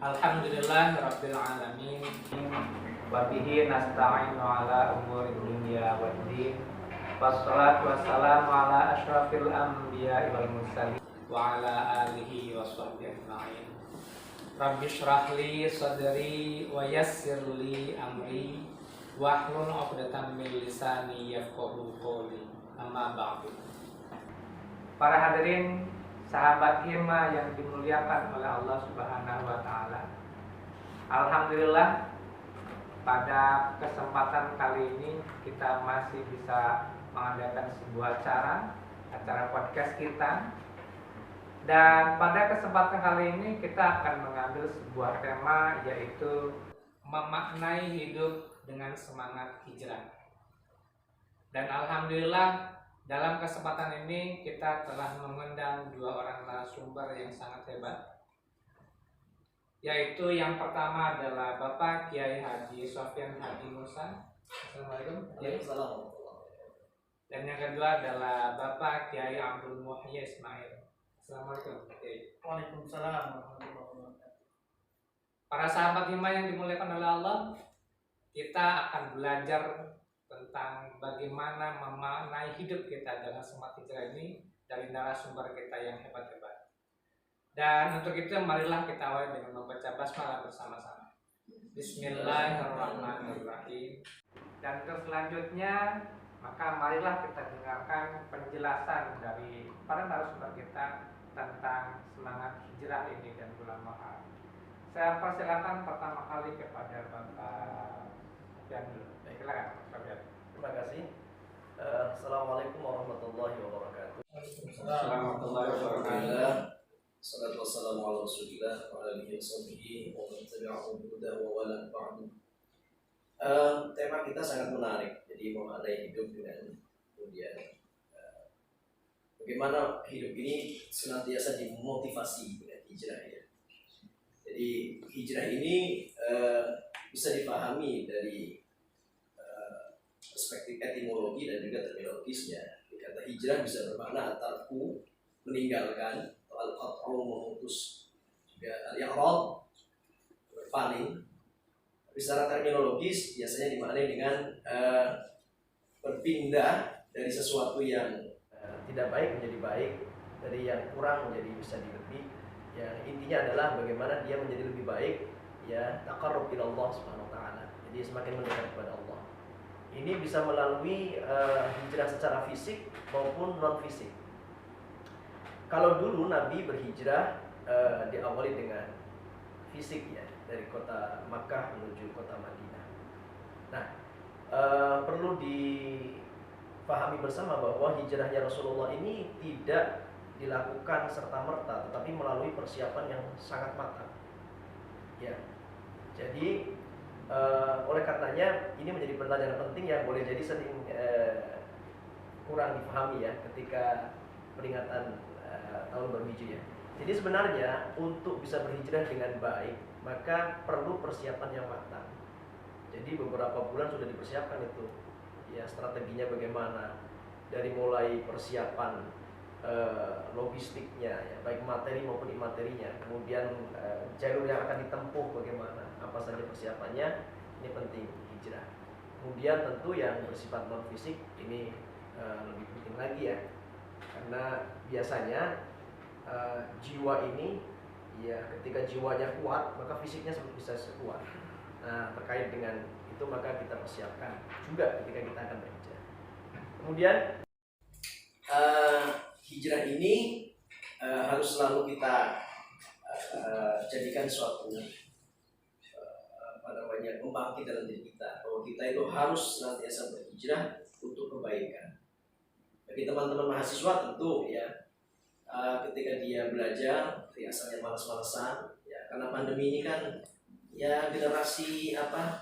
Alhamdulillah Rabbil Alamin. Wabihi nasta'inu ala umuri dunya waddin. Wassalatu wassalamu ala ashrafil anbiya wal mursalin wa ala alihi wa sahbihi ajma'in. Rabbi shrah li sadri wa yassir li amri wahlul 'uqdatam min lisani yafqahu qawli. Amma ba'du. Para hadirin sahabat Hima yang dimuliakan oleh Allah Subhanahu wa taala. Alhamdulillah pada kesempatan kali ini kita masih bisa mengadakan sebuah acara podcast kita. Dan pada kesempatan kali ini kita akan mengambil sebuah tema, yaitu memaknai hidup dengan semangat hijrah. Dan alhamdulillah dalam kesempatan ini kita telah mengundang dua orang narasumber yang sangat hebat, yaitu yang pertama adalah Bapak Kiai Haji Sofyan Hadi Musa. Assalamualaikum. Dan yang kedua adalah Bapak Kiai Abdul Muhyi Ismail. Assalamualaikum. Waalaikumsalam warahmatullahi wabarakatuh. Para sahabat Hima yang dimuliakan oleh Allah, kita akan belajar tentang bagaimana memaknai hidup kita dengan semangat hijrah ini dari narasumber kita yang hebat-hebat. Dan untuk itu marilah kita awali dengan membaca basmalah bersama-sama. Bismillahirrahmanirrahim. Dan untuk selanjutnya maka marilah kita dengarkan penjelasan dari para narasumber kita tentang semangat hijrah ini dan bulan Muharram. Saya persilakan pertama kali kepada Bapak Sofyan dulu. Silakan Pak Sofyan. Terima kasih. Assalamualaikum warahmatullahi wabarakatuh. Warahmatullahi wabarakatuh. Salatu wassalamu ala Rasulillah wa alihi washabihi wa man tabi'ahum bi huda wa wala ba'du. Tema kita sangat menarik. Jadi memaknai hidup dengan kemudian bagaimana hidup ini senantiasa dimotivasi dengan hijrah ya. Jadi hijrah ini bisa dipahami dari perspektif etimologi dan juga terminologisnya. Kata hijrah bisa bermakna tarku, meninggalkan, atau al-qat'u, memutus, juga al-i'rad, berpaling. Tapi secara terminologis biasanya dimaknai dengan berpindah dari sesuatu yang tidak baik menjadi baik, dari yang kurang menjadi bisa lebih. Yang intinya adalah bagaimana dia menjadi lebih baik, ya, taqarrub ila Allah Subhanahu wa taala. Jadi semakin mendekat kepada Allah. Ini bisa melalui hijrah secara fisik maupun non fisik. Kalau dulu Nabi berhijrah diawali dengan fisik ya, dari kota Makkah menuju kota Madinah. Nah, perlu dipahami bersama bahwa hijrahnya Rasulullah ini tidak dilakukan serta-merta, tetapi melalui persiapan yang sangat matang. Ya, jadi oleh karenanya ini menjadi pertanyaan penting yang boleh jadi sering kurang dipahami ya ketika peringatan tahun baru Hijriah. Jadi sebenarnya untuk bisa berhijrah dengan baik maka perlu persiapan yang matang. Jadi beberapa bulan sudah dipersiapkan itu. Ya, strateginya bagaimana, dari mulai persiapan logistiknya ya, baik materi maupun imaterinya, kemudian jalur yang akan ditempuh bagaimana, apa saja persiapannya, ini penting hijrah. Kemudian tentu yang bersifat non fisik ini lebih penting lagi ya, karena biasanya jiwa ini ya, ketika jiwanya kuat maka fisiknya bisa sekuat. Nah, terkait dengan itu maka kita persiapkan juga ketika kita akan berhijrah. Kemudian hijrah ini harus selalu kita jadikan suatu pembangkit dalam diri kita, bahwa kita itu harus senantiasa berhijrah untuk kebaikan. Bagi teman-teman mahasiswa tentu ya, ketika dia belajar asalnya malas-malasan ya, karena pandemi ini kan ya generasi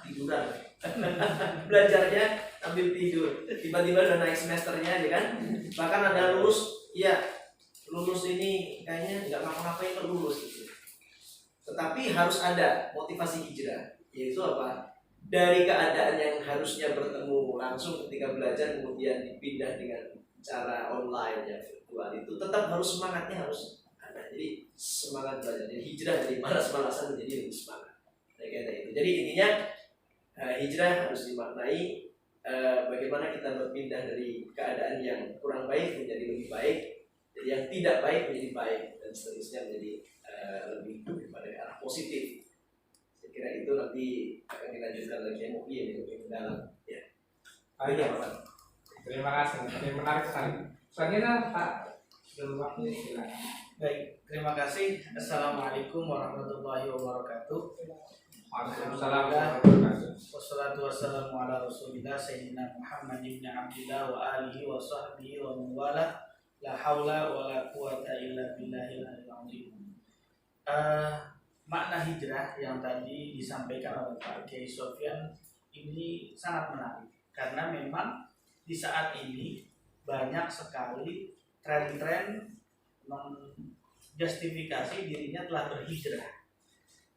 tiduran. Belajarnya ambil tidur, tiba-tiba udah naik semesternya ya kan, bahkan ada lulus ini kayaknya nggak ngapa-ngapain kok lulus gitu. Tetapi harus ada motivasi hijrah, yaitu apa? Dari keadaan yang harusnya bertemu langsung ketika belajar kemudian dipindah dengan cara online ya, virtual, itu tetap harus semangatnya harus Nah, jadi semangat belajar, jadi hijrah dari malas-malasan menjadi lebih semangat. Itu. Jadi intinya hijrah harus dimaknai bagaimana kita berpindah dari keadaan yang kurang baik menjadi lebih baik, jadi yang tidak baik menjadi baik, dan seterusnya menjadi lebih pada arah positif. Saya kira itu nanti akan dilanjutkan lagi MUI yang lebih mendalam. Ya. Pak. Terima kasih. Ini menarik sekali. Selanjutnya Pak, sebelum waktu silakan. Baik, terima kasih. Assalamualaikum warahmatullahi wabarakatuh. Waalaikumsalam warahmatullahi wabarakatuh. Wassalatu wassalamu ala rasulillah Sayyidina Muhammad ibn Abdillah wa alihi wa sahbihi wa mawala. La hawla wa la quwata illa billahil aliyil azim. Makna hijrah yang tadi disampaikan oleh Pak Kiai Sofyan ini sangat menarik, karena memang di saat ini banyak sekali tren-tren menjustifikasi dirinya telah berhijrah.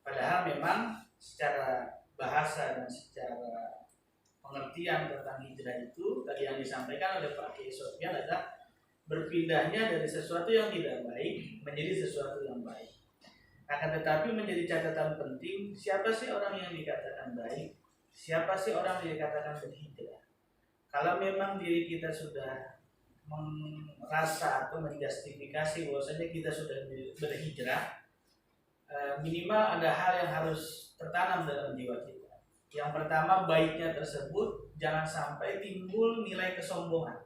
Padahal memang secara bahasa dan secara pengertian tentang hijrah itu tadi yang disampaikan oleh Pak Kiai Sofyan adalah berpindahnya dari sesuatu yang tidak baik menjadi sesuatu yang baik. Akan tetapi menjadi catatan penting, siapa sih orang yang dikatakan baik? Siapa sih orang yang dikatakan berhijrah? Kalau memang diri kita sudah merasa atau menjustifikasi bahwasanya kita sudah berhijrah, minimal ada hal yang harus tertanam dalam jiwa kita. Yang pertama, baiknya tersebut jangan sampai timbul nilai kesombongan,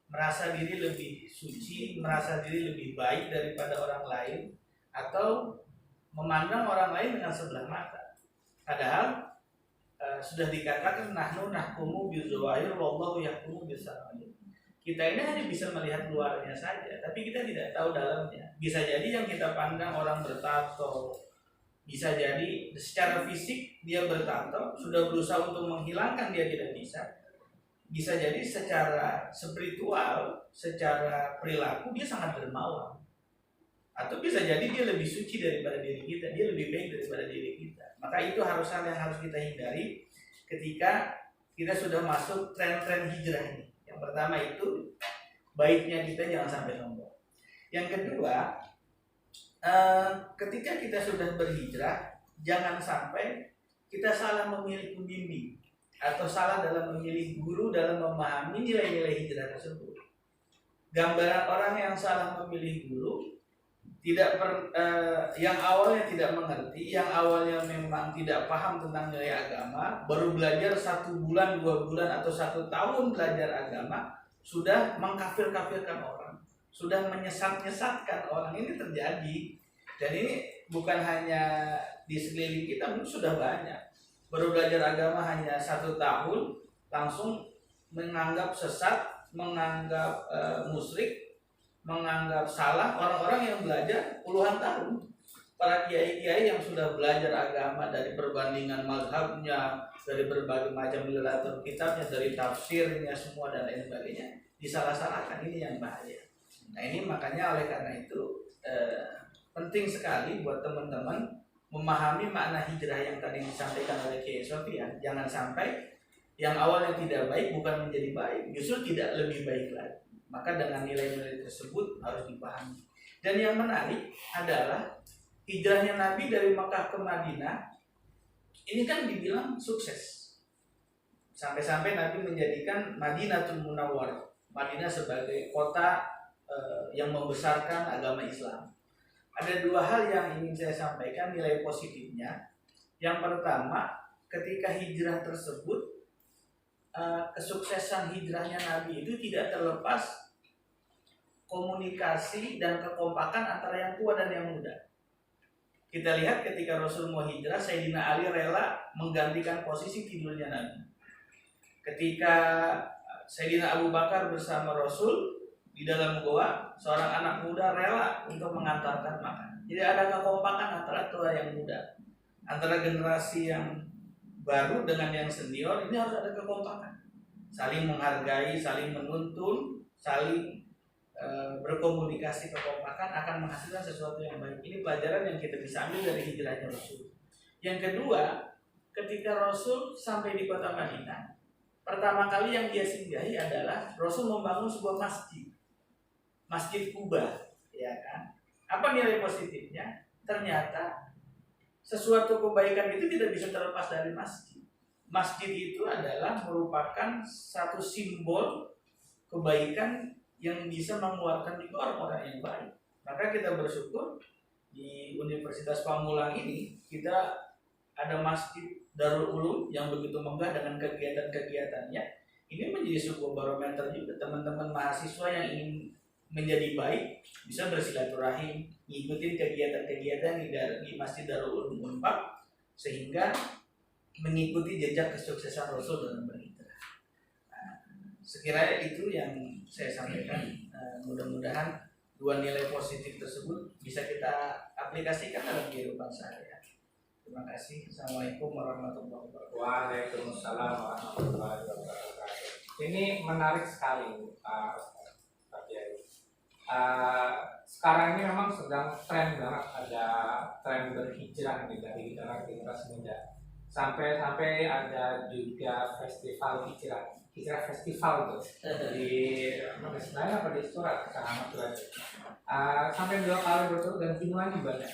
merasa diri lebih suci, merasa diri lebih baik daripada orang lain, atau memandang orang lain dengan sebelah mata. Padahal sudah dikatakan nahnu nahkumu bizawahir wallahu yahkumu bisarair. Kita ini hanya bisa melihat luarnya saja, tapi kita tidak tahu dalamnya. Bisa jadi yang kita pandang orang bertato, bisa jadi secara fisik dia bertato, sudah berusaha untuk menghilangkan, dia tidak bisa. Bisa jadi secara spiritual, secara perilaku dia sangat dermawan. Atau bisa jadi dia lebih suci daripada diri kita, dia lebih baik daripada diri kita. Maka itu harus hal yang harus kita hindari ketika kita sudah masuk tren-tren hijrah ini. Yang pertama itu, baiknya kita jangan sampai sombong. Yang kedua, ketika kita sudah berhijrah, jangan sampai kita salah memilih pembimbing atau salah dalam memilih guru dalam memahami nilai-nilai hijrah tersebut. Gambaran orang yang salah memilih guru, yang awalnya tidak mengerti, yang awalnya memang tidak paham tentang nilai agama, baru belajar 1 bulan, 2 bulan, atau 1 tahun belajar agama, sudah mengkafir-kafirkan orang, sudah menyesat-nyesatkan orang. Ini terjadi, dan ini bukan hanya di sekeliling kita, mungkin sudah banyak. Baru belajar agama hanya 1 tahun, langsung menganggap sesat, menganggap musyrik, menganggap salah orang-orang yang belajar puluhan tahun. Para kiai-kiai yang sudah belajar agama dari perbandingan mazhabnya, dari berbagai macam literatur kitabnya, dari tafsirnya semua dan lain sebagainya, disalah-salahkan. Ini yang bahaya. Nah, ini makanya oleh karena itu penting sekali buat teman-teman memahami makna hijrah yang tadi disampaikan oleh Kiai Sofyan. Jangan sampai yang awalnya tidak baik bukan menjadi baik, justru tidak lebih baik lagi. Maka dengan nilai-nilai tersebut harus dipahami. Dan yang menarik adalah hijrahnya Nabi dari Makkah ke Madinah. Ini kan dibilang sukses. Sampai-sampai Nabi menjadikan Madinatul Munawwarah, Madinah sebagai kota yang membesarkan agama Islam. Ada 2 hal yang ingin saya sampaikan nilai positifnya. Yang pertama, ketika hijrah tersebut, kesuksesan hijrahnya Nabi itu tidak terlepas komunikasi dan kekompakan antara yang tua dan yang muda. Kita lihat ketika Rasul mau hijrah, Sayyidina Ali rela menggantikan posisi tidurnya Nabi. Ketika Sayyidina Abu Bakar bersama Rasul di dalam goa, seorang anak muda rela untuk mengantarkan makan. Jadi ada kekompakan antara tua yang muda, antara generasi yang baru dengan yang senior. Ini harus ada kekompakan, saling menghargai, saling menuntun, saling berkomunikasi. Kekompakan akan menghasilkan sesuatu yang baik. Ini pelajaran yang kita bisa ambil dari hijrahnya Rasul. Yang kedua, ketika Rasul sampai di kota Madinah, pertama kali yang dia singgahi adalah Rasul membangun sebuah masjid, Masjid Quba, ya kan? Apa nilai positifnya? Ternyata sesuatu kebaikan itu tidak bisa terlepas dari masjid. Masjid itu adalah merupakan satu simbol kebaikan yang bisa mengeluarkan juga orang-orang yang baik. Maka kita bersyukur di Universitas Pamulang ini kita ada Masjid Darul Ulum yang begitu megah dengan kegiatan-kegiatannya. Ini menjadi sebuah barometer juga teman-teman mahasiswa yang ingin menjadi baik bisa bersilaturahim, ngikutin kegiatan-kegiatan di Masjid Darul Ulum Unpad sehingga mengikuti jejak kesuksesan Rasul dalam berhijrah. Sekiranya itu yang saya sampaikan. Mudah-mudahan dua nilai positif tersebut bisa kita aplikasikan dalam kehidupan sehari-hari. Terima kasih. Assalamualaikum warahmatullahi wabarakatuh. Waalaikumsalam warahmatullahi wabarakatuh. Ini menarik sekali, Pak Kiai. Sekarang ini memang sedang tren banget, ada tren berhijrah nih dari generasi muda. Sampai ada juga festival hijrah festival tuh di Senayan apa di Surat Kecamatan Surat. Sampai 2 kali berturut dan jumlahnya banyak.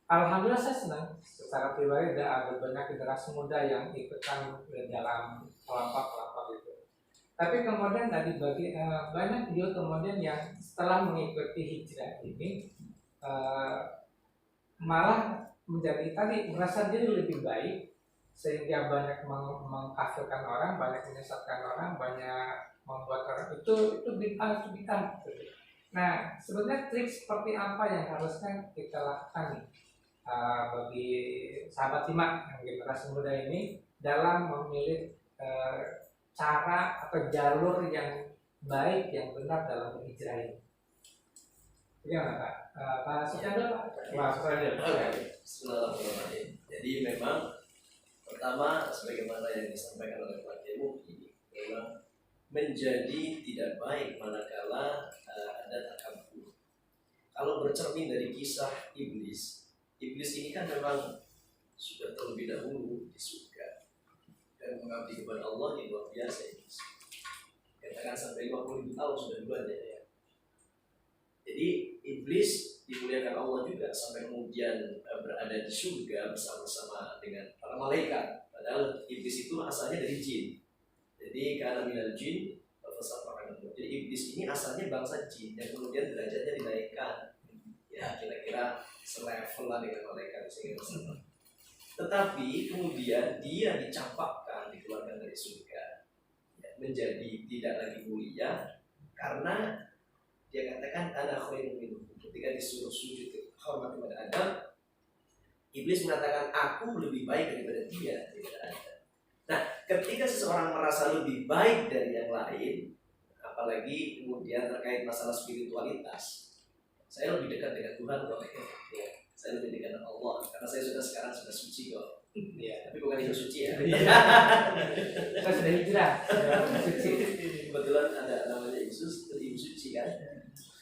Alhamdulillah saya senang secara pribadi ada banyak generasi muda yang ikutan dalam kelompok-kelompok itu. Tapi kemudian tadi banyak juga kemudian yang setelah mengikuti hijrah ini malah menjadi tadi merasa diri lebih baik sehingga banyak mengkafirkan orang, banyak menyesatkan orang, banyak membuat orang itu bid'ah. Nah, sebenarnya trik seperti apa yang harusnya kita lakukan nih bagi sahabat Hima yang generasi muda ini dalam memilih cara atau jalur yang baik, yang benar dalam berhijrah ini? Gimana Pak? Pak Sukendel? Pak Sukendel. Bismillahirrahmanirrahim. Jadi memang pertama sebagaimana yang disampaikan oleh Pak Kiai Muki, memang menjadi tidak baik manakala ada takabur. Kalau bercermin dari kisah iblis ini kan memang sudah terlebih dahulu di surga dan mengabdi kepada Allah yang luar biasa iblis. Katakan sampai 50.000 tahun sudah duluannya ya. Jadi iblis dimuliakan Allah juga sampai kemudian berada di surga bersama-sama dengan para malaikat. Padahal iblis itu asalnya dari jin. Jadi karena minal jin, jadi iblis ini asalnya bangsa jin yang kemudian derajatnya dinaikkan. Ya kira-kira selevel lah dengan malaikat sehingga. Tetapi kemudian dia dicampakkan, dikeluarkan dari surga, ya, menjadi tidak lagi mulia karena dia katakan ana khairun minhu. Ketika disuruh sujud hormat kepada Adam, iblis mengatakan aku lebih baik daripada dia, daripada Adam. Nah, ketika seseorang merasa lebih baik dari yang lain, apalagi kemudian terkait masalah spiritualitas, saya lebih dekat dengan Tuhan kok. Ya, saya lebih dekat dengan Allah karena saya sekarang sudah suci kok. Ya, tapi bukan itu suci ya. Saya sudah hijrah, suci. Kebetulan ada namanya Ibu Suci kan.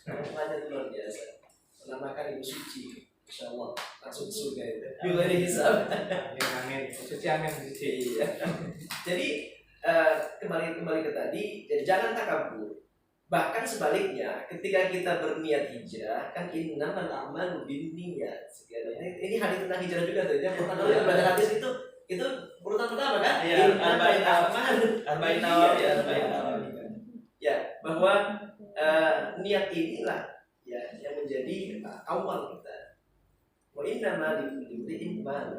Namanya luar biasa. Menamakan Ibu Suci. Insya Allah langsung surga itu. Bila dihisab. Amin. Suci amin suci. Jadi kembali ke tadi. Jadi jangan takabur. Bahkan sebaliknya, ketika kita berniat hijrah, kan innamal a'malu binniyat. Ini hadis tentang hijrah juga tuh. Yang pertama kali baca hadis itu urutan pertama kan? Iya, arba'in nawawi. Ya, bahwa niat inilah ya yang menjadi awal kita. Wa innama likulli imrin ma.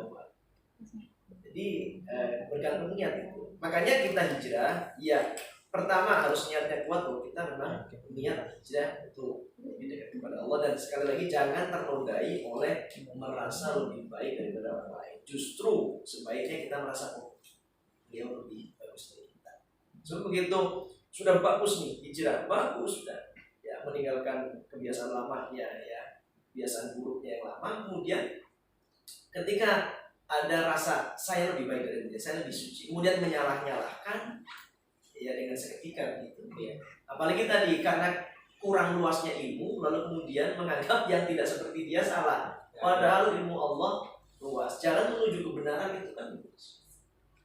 Jadi bergantung niat itu. Makanya kita hijrah, ya pertama harus niatnya kuat bahwa kita memang niat hijrah itu lebih dekat kepada Allah, dan sekali lagi jangan ternodai oleh merasa lebih baik daripada orang lain. Justru sebaiknya kita merasa dia lebih bagus dari kita. So begitu sudah bagus nih hijrah, bagus sudah ya, meninggalkan kebiasaan lamanya ya, kebiasaan buruknya yang lama, kemudian ketika ada rasa saya lebih baik dari dia, saya lebih suci, kemudian menyalah-nyalahkan ya dengan seketika gitu ya. Apalagi tadi karena kurang luasnya ilmu lalu kemudian menganggap yang tidak seperti dia salah. Padahal ilmu Allah luas. Jalan menuju kebenaran itu kan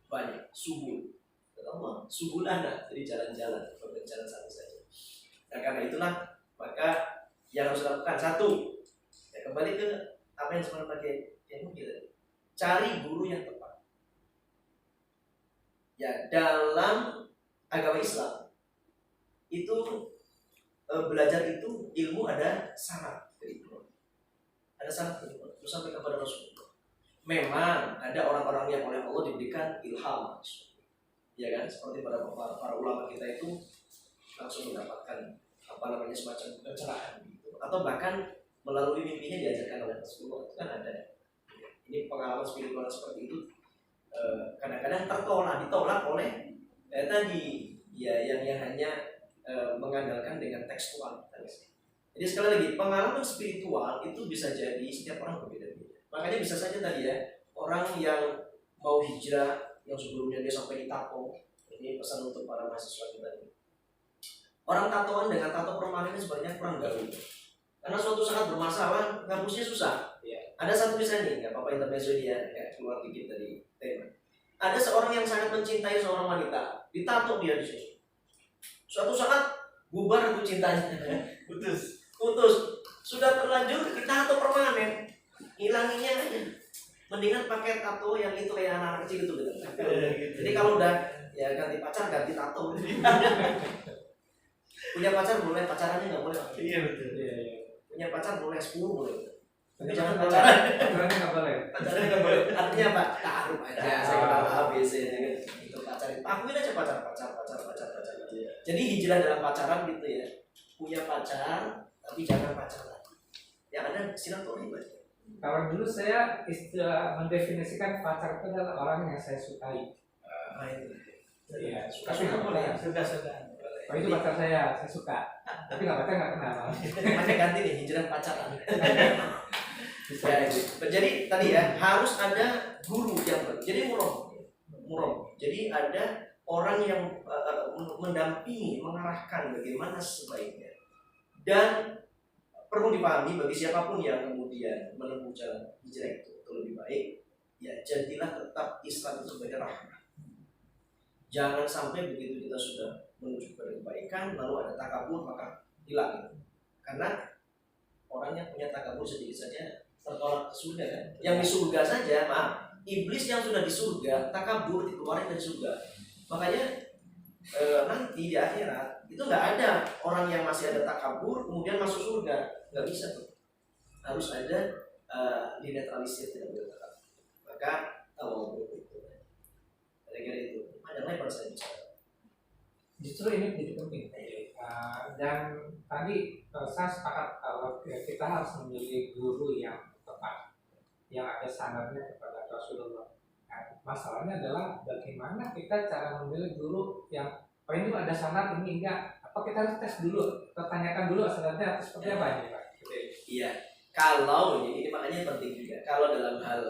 banyak, subul. Kata Allah, subulana, jadi jalan-jalan, bukan jalan satu saja. Nah, karena itulah maka yang harus dilakukan. Satu, ya kembali ke apa yang sebenarnya pakai yang tadi. Cari guru yang tepat. Ya, dalam agama Islam itu belajar itu ilmu ada syarat keimanan. Ada syarat keimanan. Itu sampai kepada Rasulullah. Memang ada orang-orang yang oleh Allah diberikan ilham, ya kan? Seperti para ulama kita itu langsung mendapatkan apa namanya semacam pencerahan gitu. Atau bahkan melalui mimpinya diajarkan oleh Rasulullah, itu kan ada. Ini pengalaman spiritual seperti itu kadang-kadang ditolak oleh tadi ya yang hanya mengandalkan dengan tekstual. Jadi sekali lagi pengalaman spiritual itu bisa jadi setiap orang berbeda-beda. Makanya bisa saja tadi ya orang yang mau hijrah yang sebelumnya dia sampai di tato, ini pesan untuk para mahasiswa kita ini. Orang tatoan dengan tato permanen sebenarnya kurang gaul. Karena suatu saat bermasalah, ngapusnya susah. Ada satu kisah nih, nggak apa-apa intermezzo dia, kayak keluar dikit dari tema. Ada seorang yang sangat mencintai seorang wanita, ditato dia di sini. Suatu saat bubar itu cintanya, putus. Sudah terlanjur ditato permanen, hilanginya aja. Mendingan pakai tato yang itu kayak anak kecil gitu. Jadi kalau udah ya ganti pacar ganti tato. Punya pacar boleh, pacarannya nggak boleh. Iya betul. Punya pacar boleh 10 boleh. Tapi jangan pacaran nggak boleh. Pacaran nggak boleh. Artinya apa? Taruh aja. Saya kenal ABC itu pacar. Akuin aja pacar. Jadi hijrah dalam pacaran gitu ya. Punya pacar tapi jangan pacaran. Yang ada silaturahmi aja. Kalau dulu saya istilah mendefinisikan pacar itu adalah orang yang saya sukai. Itu. Iya, Tapi nggak boleh. Sudah. Oh itu pacar saya suka. Tapi nggak pacar nggak kenal. Makanya ganti nih hijrah pacaran. Ya, jadi tadi ya harus ada guru yang jadi murong. Jadi ada orang yang mendampingi, mengarahkan bagaimana sebaiknya. Dan perlu dipahami bagi siapapun yang kemudian menempuh jalan hijrah itu lebih baik, ya jadilah tetap Islam itu sebagai rahmah. Jangan sampai begitu kita sudah menuju kepada kebaikan lalu ada takabur maka hilang itu. Karena orang yang punya takabur sedikit saja tertolak ke surga kan. Yang di surga saja, maaf, iblis yang sudah di surga takabur dikeluarin dari surga. Makanya nanti di akhirat itu nggak ada orang yang masih ada takabur kemudian masuk surga, nggak bisa tuh. Harus ada dinetralisir tidak boleh takabur. Maka tawadhu itu. Kira-kira itu. Ada lebar saya bicara. Justru ini menjadi penting. Dan tadi saya sepakat kalau kita harus memilih guru yang tepat, yang ada sanadnya kepada Rasulullah. Nah, masalahnya adalah bagaimana kita cara memilih guru yang ini ada sanad ini enggak? Apa kita harus tes dulu? Kita tanyakan dulu sanadnya atau seperti apa ini, Pak? Iya. Kalau ini makanya penting juga. Kalau dalam hal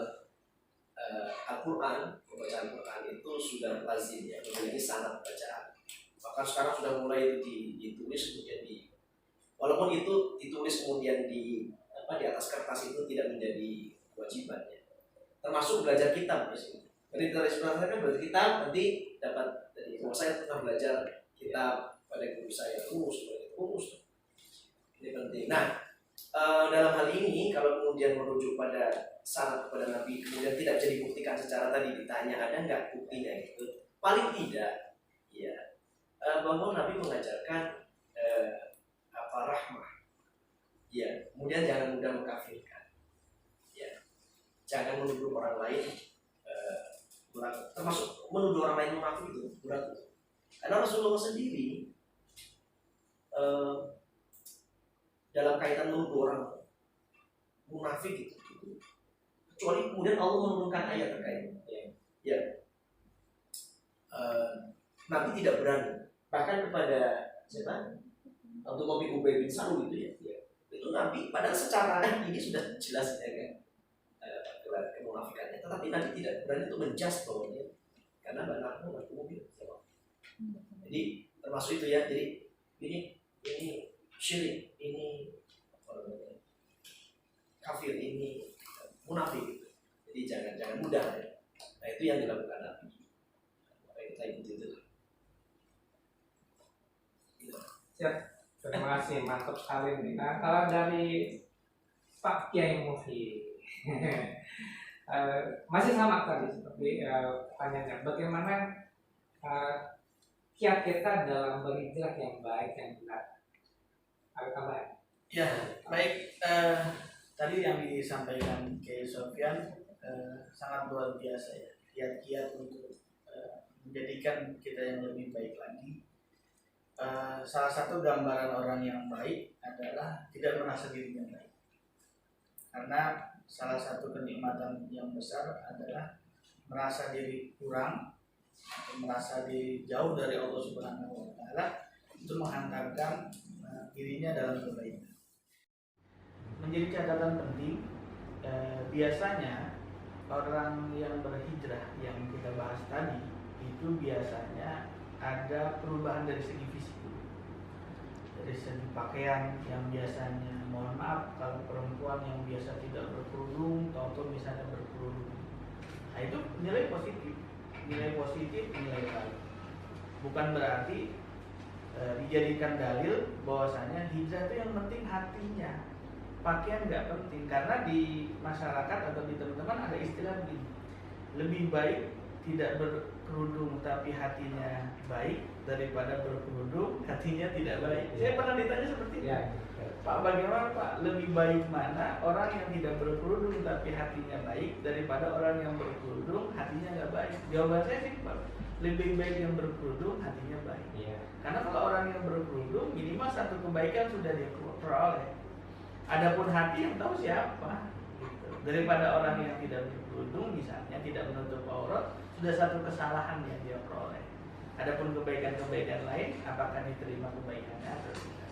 Al-Quran, pembacaan Al-Quran itu sudah lazim ya, memiliki sanad bacaan. Bahkan sekarang sudah mulai itu ditulis kemudian walaupun itu ditulis kemudian di atas kertas itu tidak menjadi kewajiban ya. Termasuk belajar kitab di sini. Jadi dari sebenarnya kan belajar kitab nanti dapat dari saya pernah belajar kitab pada guru saya urus. Ini penting. Nah, dalam hal ini kalau kemudian merujuk pada sanad kepada Nabi kemudian tidak bisa dibuktikan secara tadi ditanya ada nggak buktinya gitu. Paling tidak ya bahwa Nabi mengajarkan rahmah. Ya, kemudian jangan mudah mengkafirkan. Ya. Jangan menuduh orang lain termasuk menuduh orang lain munafik itu berat. Karena Rasulullah sendiri dalam kaitan menuduh orang munafik itu kecuali kemudian Allah menurunkan ayat terkait. Ya. Nabi tidak berani bahkan kepada siapa? Abdullah bin Ubay bin Salul itu ya. Itu Nabi padahal secara ini sudah jelas ya kan kemunafikannya, tetapi Nabi tidak berani untuk menjudge bahwa dia karena banyak mobil. Jadi termasuk itu ya. Jadi ini syirik, ini kafir, ini munafik. Jadi jangan mudah ya. Nah itu yang dilakukan Nabi. Maka kita ikuti itu. Siap. Terima kasih, mantap sekali nih. Nah, kalau dari Pak Kiai Muhi, masih sama tadi seperti pertanyaannya, bagaimana kiat kita dalam berhijrah yang baik yang benar? Ada tambahan? Ya, baik. Tadi yang disampaikan Kiai Sofyan sangat luar biasa ya. Kiat-kiat untuk menjadikan kita yang lebih baik lagi. Salah satu gambaran orang yang baik adalah tidak merasa dirinya baik. Karena salah satu kenikmatan yang besar adalah merasa diri kurang, merasa diri jauh dari Allah Subhanahu wa taala, itu menghantarkan dirinya dalam kebaikan. Menjadi catatan penting, biasanya orang yang berhijrah yang kita bahas tadi itu biasanya ada perubahan dari segi fisik dulu. Dari segi pakaian yang biasanya, mohon maaf kalau perempuan yang biasa tidak berkerudung, tahu-tahu misalnya berkerudung. Nah itu nilai positif, nilai baik. Bukan berarti dijadikan dalil bahwasanya hijrah itu yang penting hatinya. Pakaian nggak penting, karena di masyarakat atau di teman-teman ada istilah begini, lebih baik tidak berkerudung tapi hatinya baik daripada berkerudung hatinya tidak baik. Saya pernah ditanya seperti itu. Ya. Pak, bagaimana Pak, lebih baik mana orang yang tidak berkerudung tapi hatinya baik daripada orang yang berkerudung hatinya nggak baik? Jawaban saya simpel, lebih baik yang berkerudung hatinya baik. Iya. Karena kalau orang yang berkerudung minimal satu kebaikan sudah dia peroleh. Adapun hati yang tahu siapa, gitu. Daripada orang yang tidak berkerudung misalnya tidak menutup aurat, sudah satu kesalahan yang dia peroleh. Adapun kebaikan-kebaikan lain, apakah diterima kebaikannya atau tidak?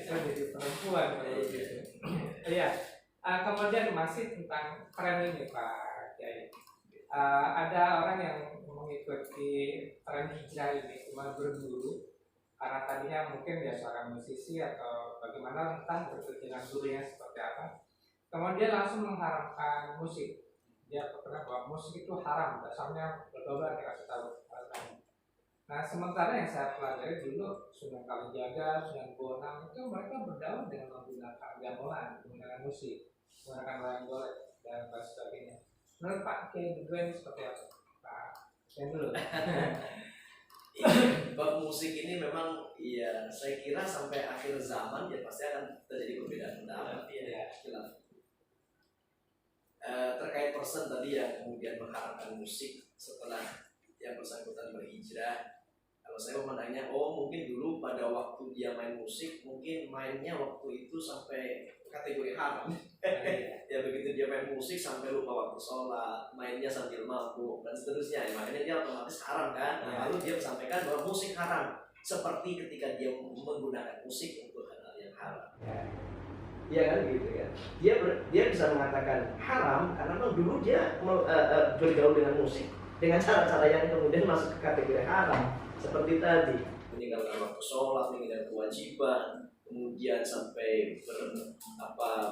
Jadi perempuan kalau gitu. Iya. Kemudian masih tentang tren ini Pak Kiai. Ada orang yang mengikuti tren hijrah ini cuma berburu karena tadinya mungkin dia seorang musisi atau bagaimana, entah berkepentingan gurunya seperti apa. Kemudian langsung mengharamkan musik. Dia berkata bahwa musik itu haram, dasarnya berdoa dikasih tahu. Nah sementara yang saya pelajari dulu Sunan Kalijaga, Sunan Bonang itu mereka berdakwah dengan menggunakan gamelan, menggunakan musik, menggunakan wayang golek dan sebagainya. Menurut Pak Kiai Beduen seperti apa? Pak Kiai dulu. Bab musik ini memang ya saya kira sampai akhir zaman ya pasti akan terjadi perbedaan pendapat ya. Terkait person tadi yang kemudian mengharapkan musik setelah yang bersangkutan berhijrah, kalau saya memandangnya mungkin dulu pada waktu dia main musik mungkin mainnya waktu itu sampai kategori haram. Ya begitu dia main musik sampai lupa waktu sholat, mainnya sambil mabuk dan seterusnya, makanya dia otomatis haram kan. Lalu dia sampaikan bahwa musik haram, seperti ketika dia menggunakan musik untuk hal yang haram. Iya kan gitu kan. Dia bisa mengatakan haram karena memang dulu dia bergaul dengan musik dengan cara-cara yang kemudian masuk ke kategori haram, seperti tadi meninggalkan waktu sholat, meninggalkan kewajiban, kemudian sampai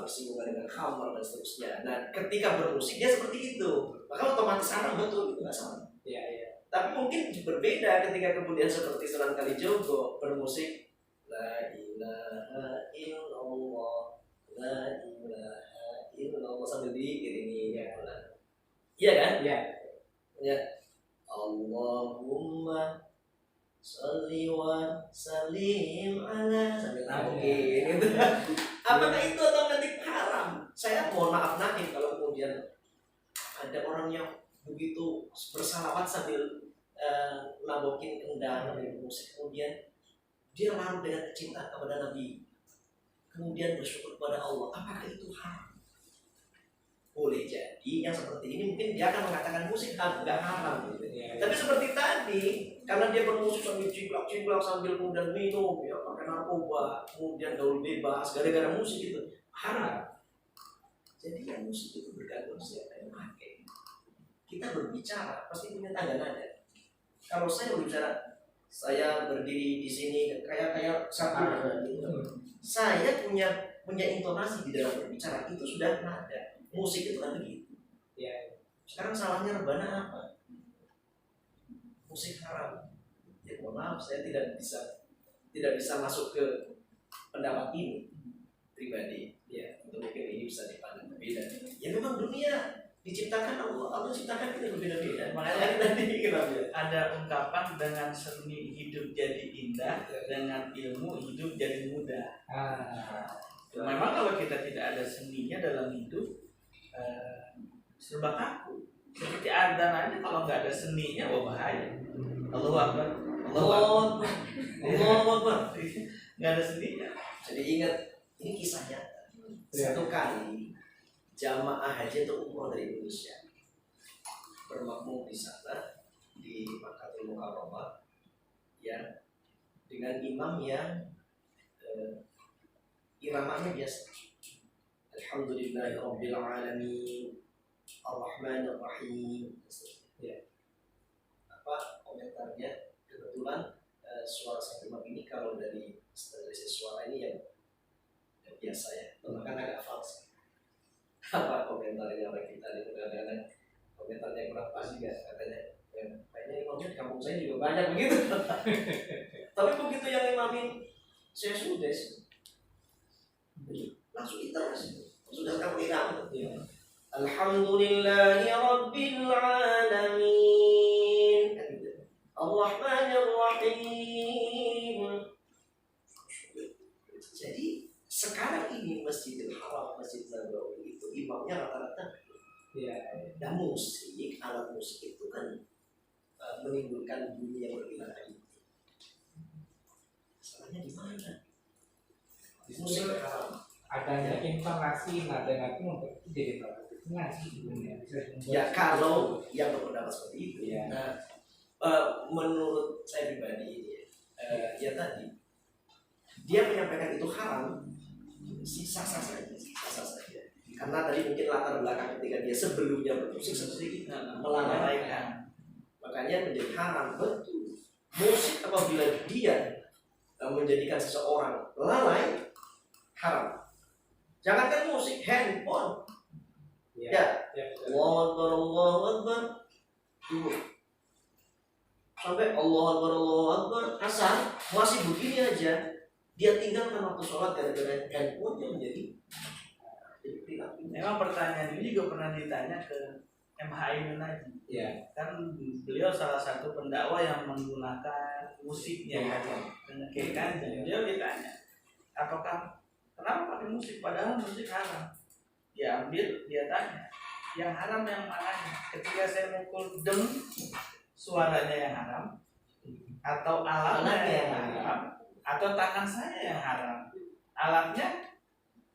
bersinggungan dengan khamar dan seterusnya. Nah, ketika bermusik dia seperti itu, maka otomatis haram, betul, itu nggak salah. Iya. Tapi mungkin berbeda ketika kemudian seperti Sunan Kalijogo bermusik la ilaha illallah, la ilaha illallah sambil diiringi ya. Iya kan? Iya. Ya. Allahumma sholli wa sallim ala sambil nangis gitu. Apakah itu otomatis haram? Saya mohon maaf naif kalau kemudian ada orang yang begitu bersalawat sambil nabokin kendang sambil musik, kemudian dia larut dengan kecintaan kepada Nabi, kemudian bersyukur kepada Allah. Apakah itu haram? Boleh jadi yang seperti ini mungkin dia akan mengatakan musik nggak haram gitu. Tapi seperti tadi, karena dia bermusik sambil ciplak sambil kemudian minum, ya pakai narkoba, kemudian gaul bebas gara-gara musik itu haram. Jadi yang musik itu bergantung siapa yang pakai. Kita berbicara pasti punya tanda nada. Kalau saya berbicara, saya berdiri di sini kayak satu gitu. Saya punya intonasi di dalam berbicara, itu sudah nada. Musik itu kan begitu. Ya. Sekarang salahnya rebana apa? Musik haram. Ya mohon maaf, saya tidak bisa tidak bisa masuk ke pendapat ini pribadi, ya itu mungkin ini bisa dipandang berbeda. Ya memang dunia diciptakan Allah ciptakan kita berbeda-beda. Makanya tadi kenapa ada ungkapan dengan seni hidup jadi indah, dengan ilmu hidup jadi mudah. Memang kalau kita tidak ada seninya dalam hidup, serba kaku. Seperti adzan aja kalau nggak ada seninya, wah bahaya. Allahu Akbar, Allahu Akbar, Allahu Akbar. Nggak ada seninya. Jadi ingat, ini kisah nyata. Satu kali jamaah haji atau umroh dari Indonesia bermakmum di sana di Makkatul Mukarramah, ya, dengan imam yang iramanya biasa. Alhamdulillahirabbil alamin, Ar-Rahmanir Rahim. Ya. Apa komentarnya? Kebetulan suara sang imam ini kalau dari suara ini yang biasa ya, bahkan agak fals. Apa komentarnya orang kita itu kadang-kadang komentarnya kurang pas juga katanya. Ya, kayaknya imamnya di kampung saya juga banyak begitu. Tapi begitu yang imamin saya sudah langsung iterasi, sudah kamu iram. Ya. Alhamdulillahi Rabbil Alamin, Ar-Rahmanir Rahim. Jadi sekarang ini Masjidil Haram, Masjid Nabawi itu imamnya rata-rata dan musik, alat musik itu kan menimbulkan bunyi yang berbeda. Salahnya di mana? Di musik haram. Adanya intonasi nada itu jadi ngaji dunia. Ya kalau yang berpendapat seperti itu, ya. Nah, menurut saya pribadi ya tadi dia menyampaikan itu haram, sah-sah saja. Karena tadi mungkin latar belakang ketika dia sebelumnya bermusik sedikit melalaikan, makanya menjadi haram. Betul. Musik apabila dia menjadikan seseorang lalai, haram. Jangankan musik, handphone. Ya. Allahu Akbar. Sampai Allahu Akbar asal masih begini aja, dia tinggalkan waktu sholat gara-gara handphonenya menjadi Memang pertanyaan ini juga pernah ditanya ke MHI Menaji. Ya. Kan beliau salah satu pendakwah yang menggunakan musiknya kan. Dengan kekannya. Beliau ditanya, apakah kenapa pakai musik padahal musik haram? Dia ambil, dia tanya, yang haram yang mananya? Ketika saya mukul deng, suaranya yang haram, atau alatnya yang haram, atau tangan saya yang haram? Alatnya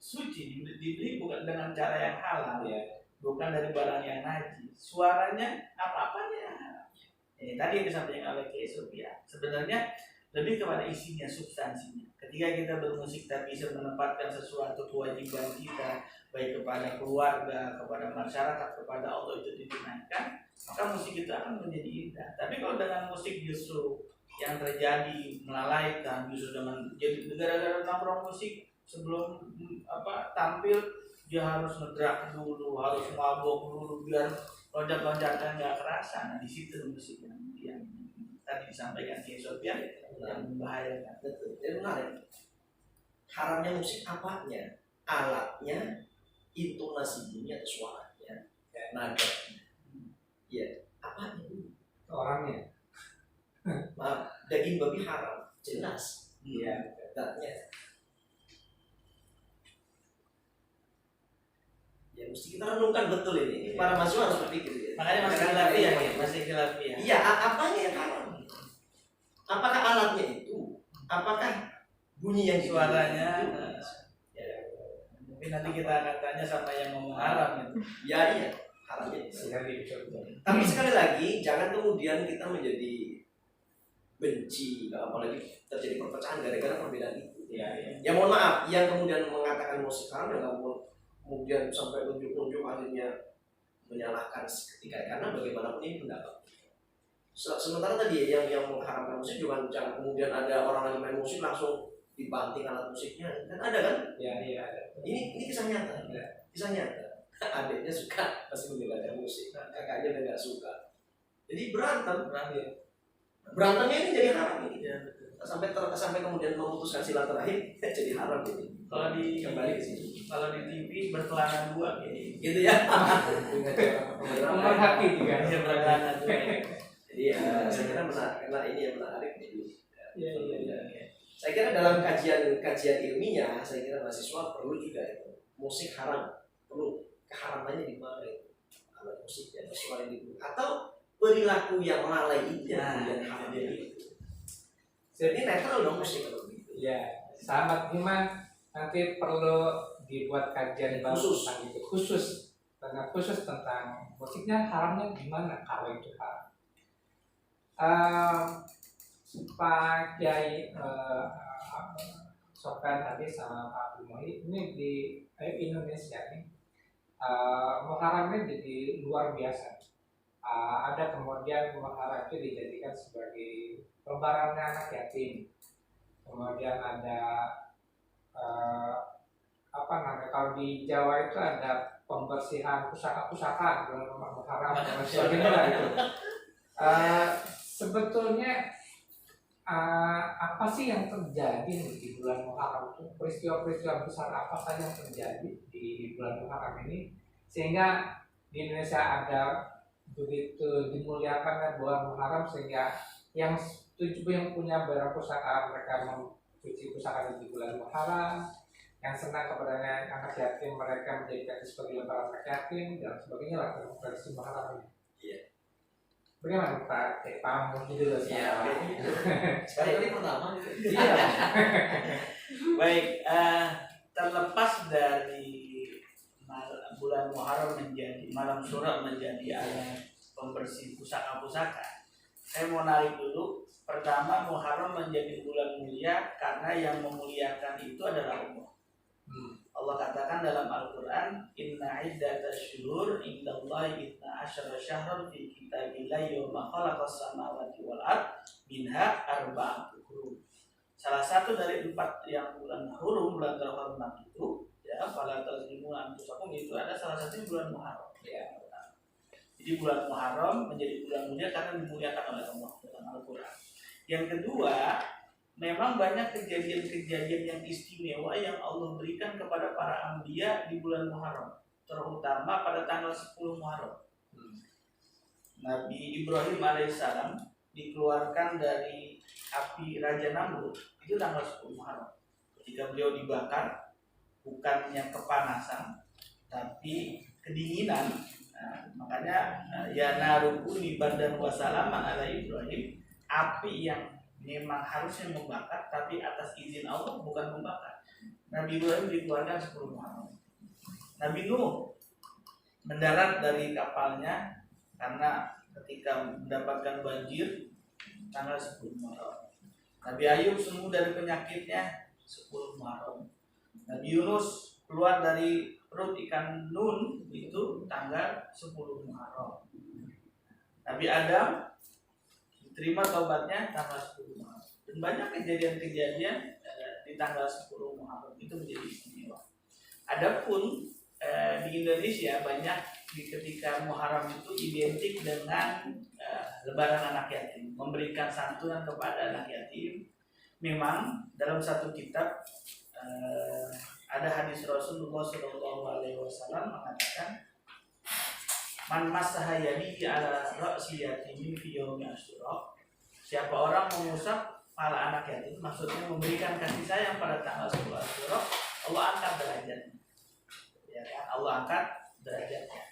suci, dibeli bukan dengan cara yang halal, ya, bukan dari barang yang najis. Suaranya apa-apanya yang haram. Ini tadi yang disampaikan oleh Kiai Sofia. Sebenarnya lebih kepada isinya, substansinya. Ketika kita bermusik tapi bisa menempatkan sesuatu kewajiban kita, baik kepada keluarga, kepada masyarakat, kepada Allah, itu ditunaikan, maka musik itu akan menjadi indah. Tapi kalau dengan musik justru yang terjadi melalaikan, justru dengan jadi gara-gara nongkrong musik sebelum tampil dia harus ngedrak dulu, harus mabok dulu biar loncat-loncatnya nggak kerasa. Nah di situ musik yang tadi disampaikan Kiai Sofyan yang membahayakan. Betul, itu menarik. Haramnya musik apanya? Alatnya, intonasi bunyi atau suaranya, nadanya. Ya, apanya? Orangnya. Maaf, daging babi haram, jelas. Iya. Datanya. Ya mesti kita renungkan betul ini. Para mahasiswa harus berpikir. Makanya masih khilafiyah ya, masih khilafiyah. Iya, apanya yang haram? Apakah alatnya itu? Apakah bunyi yang suaranya? Mungkin nanti kita akan tanya sama yang ngomong haram gitu. Ya iya, haramnya. Tapi sekali lagi, jangan kemudian kita menjadi benci, apalagi terjadi perpecahan gara-gara perbedaan itu. Ya mohon maaf, yang kemudian mengatakan musik haram dan kemudian sampai unjuk-unjuk akhirnya menyalahkan seketika, karena bagaimanapun ini pendapat. Sementara tadi yang mengharamkan musik juga jangan kemudian ada orang lagi main musik langsung dibanting alat musiknya, kan ada kan? Ya, iya ada. Ini kisah nyata, kisah nyata. Adiknya suka pasti mendengarkan musik, kakaknya udah nggak suka, jadi berantemnya ini jadi haram ini. sampai kemudian memutuskan silaturahim jadi haram gitu. Kalau di Kembali ke sini. kalau di TV berkelana dua kayak Gitu ya. Pemerhati juga. ya berkelana dua. Jadi saya kira menarik, karena ini yang menarik. Jadi, Iya. saya kira dalam kajian ilmiah, saya kira mahasiswa perlu juga itu. Musik haram, perlu keharamannya di mana itu? Kalau musik ya sesuai itu. Atau perilaku yang lalai itu yang haram itu. Jadi netral dong musik kalau begitu. Ya, sahabat iman nanti perlu dibuat kajian baru Khusus. tentang itu, khusus tentang musiknya haramnya gimana kalau itu haram. Pak Kiai Sofyan tadi sama Pak Abdul Muhyi ini di Indonesia nih muharamnya jadi luar biasa. Ada kemudian muharam itu dijadikan sebagai lebarannya anak yatim. Kemudian ada kalau di Jawa itu ada pembersihan pusaka-pusaka bulan muharam dan sebagainya lah itu. Sebetulnya apa sih yang terjadi di bulan Muharram itu? Peristiwa-peristiwa besar apa saja yang terjadi di bulan Muharram ini sehingga di Indonesia ada begitu dimuliakan bulan Muharram sehingga yang punya barang pusaka mereka mencuci pusaka di bulan Muharram, yang senang kepadanya anak yatim mereka menjadikan sebagai lebaran anak yatim dan sebagainya lah tradisi Muharram ini. Bagaimana Pak? Paham gitu loh. Iya. Sekarang ini pertama. Iya. Baik, terlepas dari bulan Muharram menjadi malam Syura menjadi ayat pembersih pusaka-pusaka, saya mau narik dulu. Pertama, Muharram menjadi bulan mulia karena yang memuliakan itu adalah Allah. Allah katakan dalam Al-Quran, Inna iddatash syuhur indallahi 12 syahran fi kitabillahi yawma khalaqas samawati wal ard minha arba'atun hurum. Salah satu dari 4 yang bulan hurum, bulan terhormat itu, ya, fala tazlimu anfusakum, itu ada salah satunya bulan Muharram. Ya. Jadi bulan Muharram menjadi bulan mulia karena dimuliakan oleh Allah dalam Al-Quran. Yang kedua, memang banyak kejadian-kejadian yang istimewa yang Allah berikan kepada para anbiya di bulan Muharram, terutama pada tanggal 10 Muharram. Nabi Ibrahim alaihissalam dikeluarkan dari api Raja Namrud itu tanggal 10 Muharram. Ketika beliau dibakar, bukannya kepanasan, tapi kedinginan. Nah, makanya ya narukuni badan wassalaman ala Ibrahim, api yang memang harusnya membakar, tapi atas izin Allah bukan membakar. Nabi Ibrahim dikeluarkan 10 Muharram. Nabi Nuh mendarat dari kapalnya karena ketika mendapatkan banjir tanggal 10 Muharram. Nabi Ayub sembuh dari penyakitnya 10 Muharram. Nabi Yunus keluar dari perut ikan Nun itu tanggal 10 Muharram. Nabi Adam diterima taubatnya tanggal 10 Muharram. Dan banyak kejadian-kejadian di tanggal 10 Muharram itu menjadi istimewa. Adapun di Indonesia banyak ketika Muharram itu identik dengan lebaran anak yatim, memberikan santunan kepada anak yatim. Memang dalam satu kitab ada hadis Rasulullah SAW mengatakan, Man masaha yadihi ala ra'si yatimin fi yaumi Asyura. Siapa orang mengusap kepala anak yatim, maksudnya memberikan kasih sayang pada tanggal 10 Asyura, Allah angkat derajatnya. Ya kan? Allah angkat derajatnya.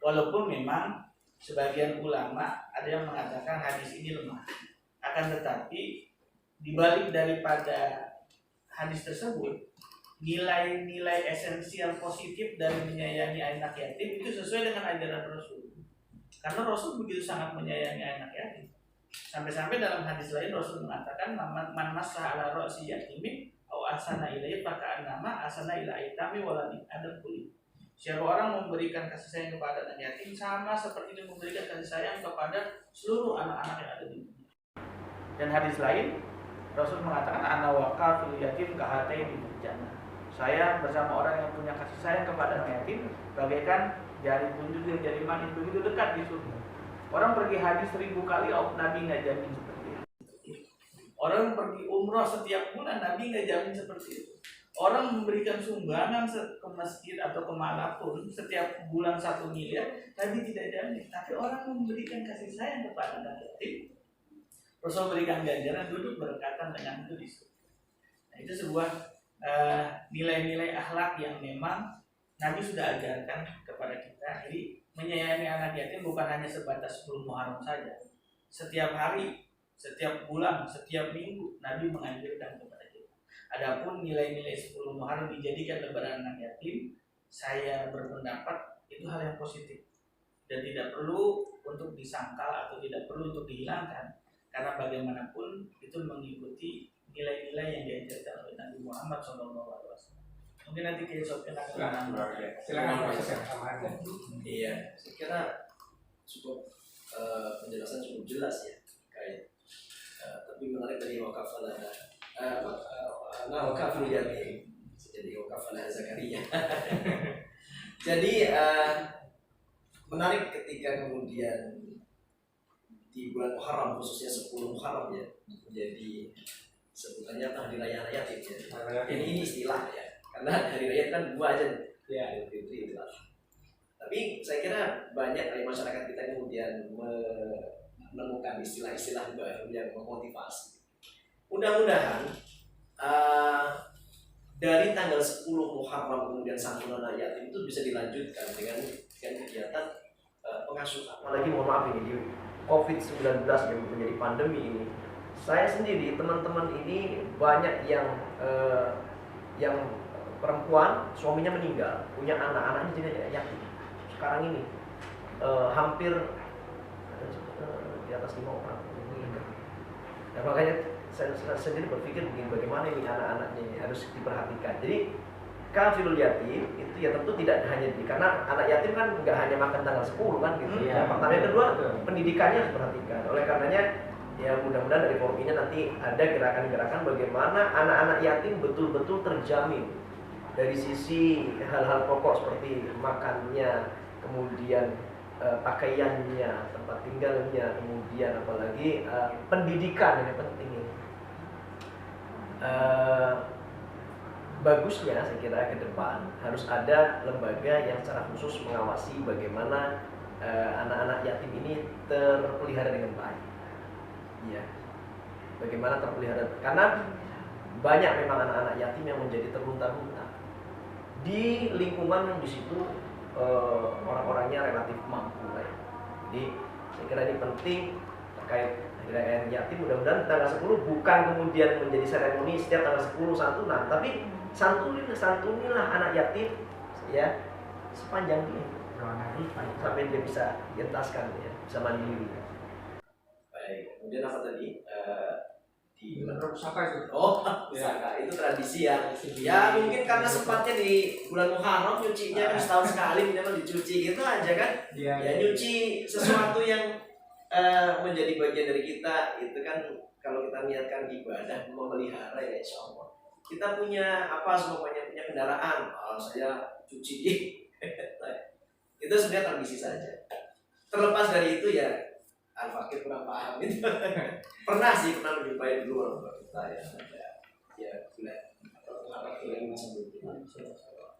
Walaupun memang sebagian ulama ada yang mengatakan hadis ini lemah. Akan tetapi dibalik daripada hadis tersebut, nilai-nilai esensial positif dari menyayangi anak yatim itu sesuai dengan ajaran Rasul. Karena Rasul begitu sangat menyayangi anak yatim. Sampai-sampai dalam hadis lain Rasul mengatakan, man masah ala ra'si yatimin au asana ilaihi faka'annama asana ila aitami waladi adam kulit. Siapa orang memberikan kasih sayang kepada anak yatim sama seperti dia memberikan kasih sayang kepada seluruh anak-anak yang ada di dunia. Dan hadis lain Rasul mengatakan ana waqafil yatim kahataini fil jannah. Saya bersama orang yang punya kasih sayang kepada anak yatim bagaikan jari tunjuk dan jari manis, begitu dekat di surga. Orang pergi haji 1000 kali, Nabi nggak jamin seperti itu. Orang pergi umroh setiap bulan, Nabi nggak jamin seperti itu. Orang memberikan sumbangan ke masjid atau kemanapun setiap bulan 1 miliar, Nabi tidak jamin. Tapi orang memberikan kasih sayang kepada anak yatim, Rasul berikan ganjaran duduk berdekatan dengan itu di surga. Nah, itu sebuah nilai-nilai akhlak yang memang Nabi sudah ajarkan kepada kita. Jadi menyayangi anak yatim bukan hanya sebatas 10 Muharram saja. Setiap hari, setiap bulan, setiap minggu Nabi menganjurkan kepada kita. Adapun nilai-nilai 10 Muharram dijadikan lebaran anak yatim, saya berpendapat itu hal yang positif dan tidak perlu untuk disangkal atau tidak perlu untuk dihilangkan, karena bagaimanapun itu mengikuti nilai-nilai yang diajarkan oleh Nabi Muhammad SAW. Mungkin nanti keesokan akan silakan proses yang sama aja. Iya, saya kira cukup penjelasan cukup jelas ya kayak. Tapi menarik dari wakafala wakaful yatim jadi wakafala Zakaria. Jadi menarik ketika kemudian di bulan Muharram, khususnya 10 Muharram ya, jadi sebutannya hari raya anak yatim ya. Ini istilah ya, karena hari raya kan 2 aja ya, itu itulah. Tapi saya kira banyak dari masyarakat kita kemudian menemukan istilah-istilah baru yang memotivasi. Mudah-mudahan dari tanggal 10 Muharram kemudian santunan anak yatim itu bisa dilanjutkan dengan kegiatan pengasuhan. Apalagi mohon maaf ini di COVID-19 yang menjadi pandemi ini, saya sendiri, teman-teman ini banyak yang perempuan suaminya meninggal, punya anak-anaknya jadi yatim. Sekarang ini hampir di atas 5 orang meninggal. Nah, makanya saya sendiri berpikir begini, bagaimana ini anak-anaknya ini harus diperhatikan. Jadi kafilul yatim itu ya tentu tidak hanya karena anak yatim kan nggak hanya makan tanggal 10 kan gitu. Yang pertama, yang kedua pendidikannya harus diperhatikan. Oleh karenanya ya mudah-mudahan dari forum ini nanti ada gerakan-gerakan bagaimana anak-anak yatim betul-betul terjamin dari sisi hal-hal pokok seperti makannya, kemudian pakaiannya, tempat tinggalnya, kemudian apalagi pendidikan yang penting ini. Bagusnya saya kira ke depan harus ada lembaga yang secara khusus mengawasi bagaimana anak-anak yatim ini terpelihara dengan baik. Ya, bagaimana terpelihara, karena banyak memang anak-anak yatim yang menjadi terlunta-lunta di lingkungan yang di situ orang-orangnya relatif mampu lah ya. Jadi saya kira ini penting terkait hari yatim. Mudah-mudahan tanggal 10 bukan kemudian menjadi seremoni setiap tanggal 10 santunan, tapi santunilah anak yatim ya sepanjang dia sampai dia bisa dientaskan ya, bisa mandiri. Baik, kemudian apa tadi? Di bulan Pusaka itu. Oh, Pusaka itu tradisi ya mungkin karena sempatnya di bulan Muharram nyucinya kan setahun sekali minimal dicuci gitu aja kan. Ya nyuci sesuatu yang menjadi bagian dari kita itu kan, kalau kita niatkan ibadah memelihara ya insya Allah. Kita punya apa semuanya, punya kendaraan, saya cuci itu sebenarnya tradisi saja. Terlepas dari itu ya Al-Fakir kurang paham itu. Pernah menjumpai dulu orang tua kita ya bulan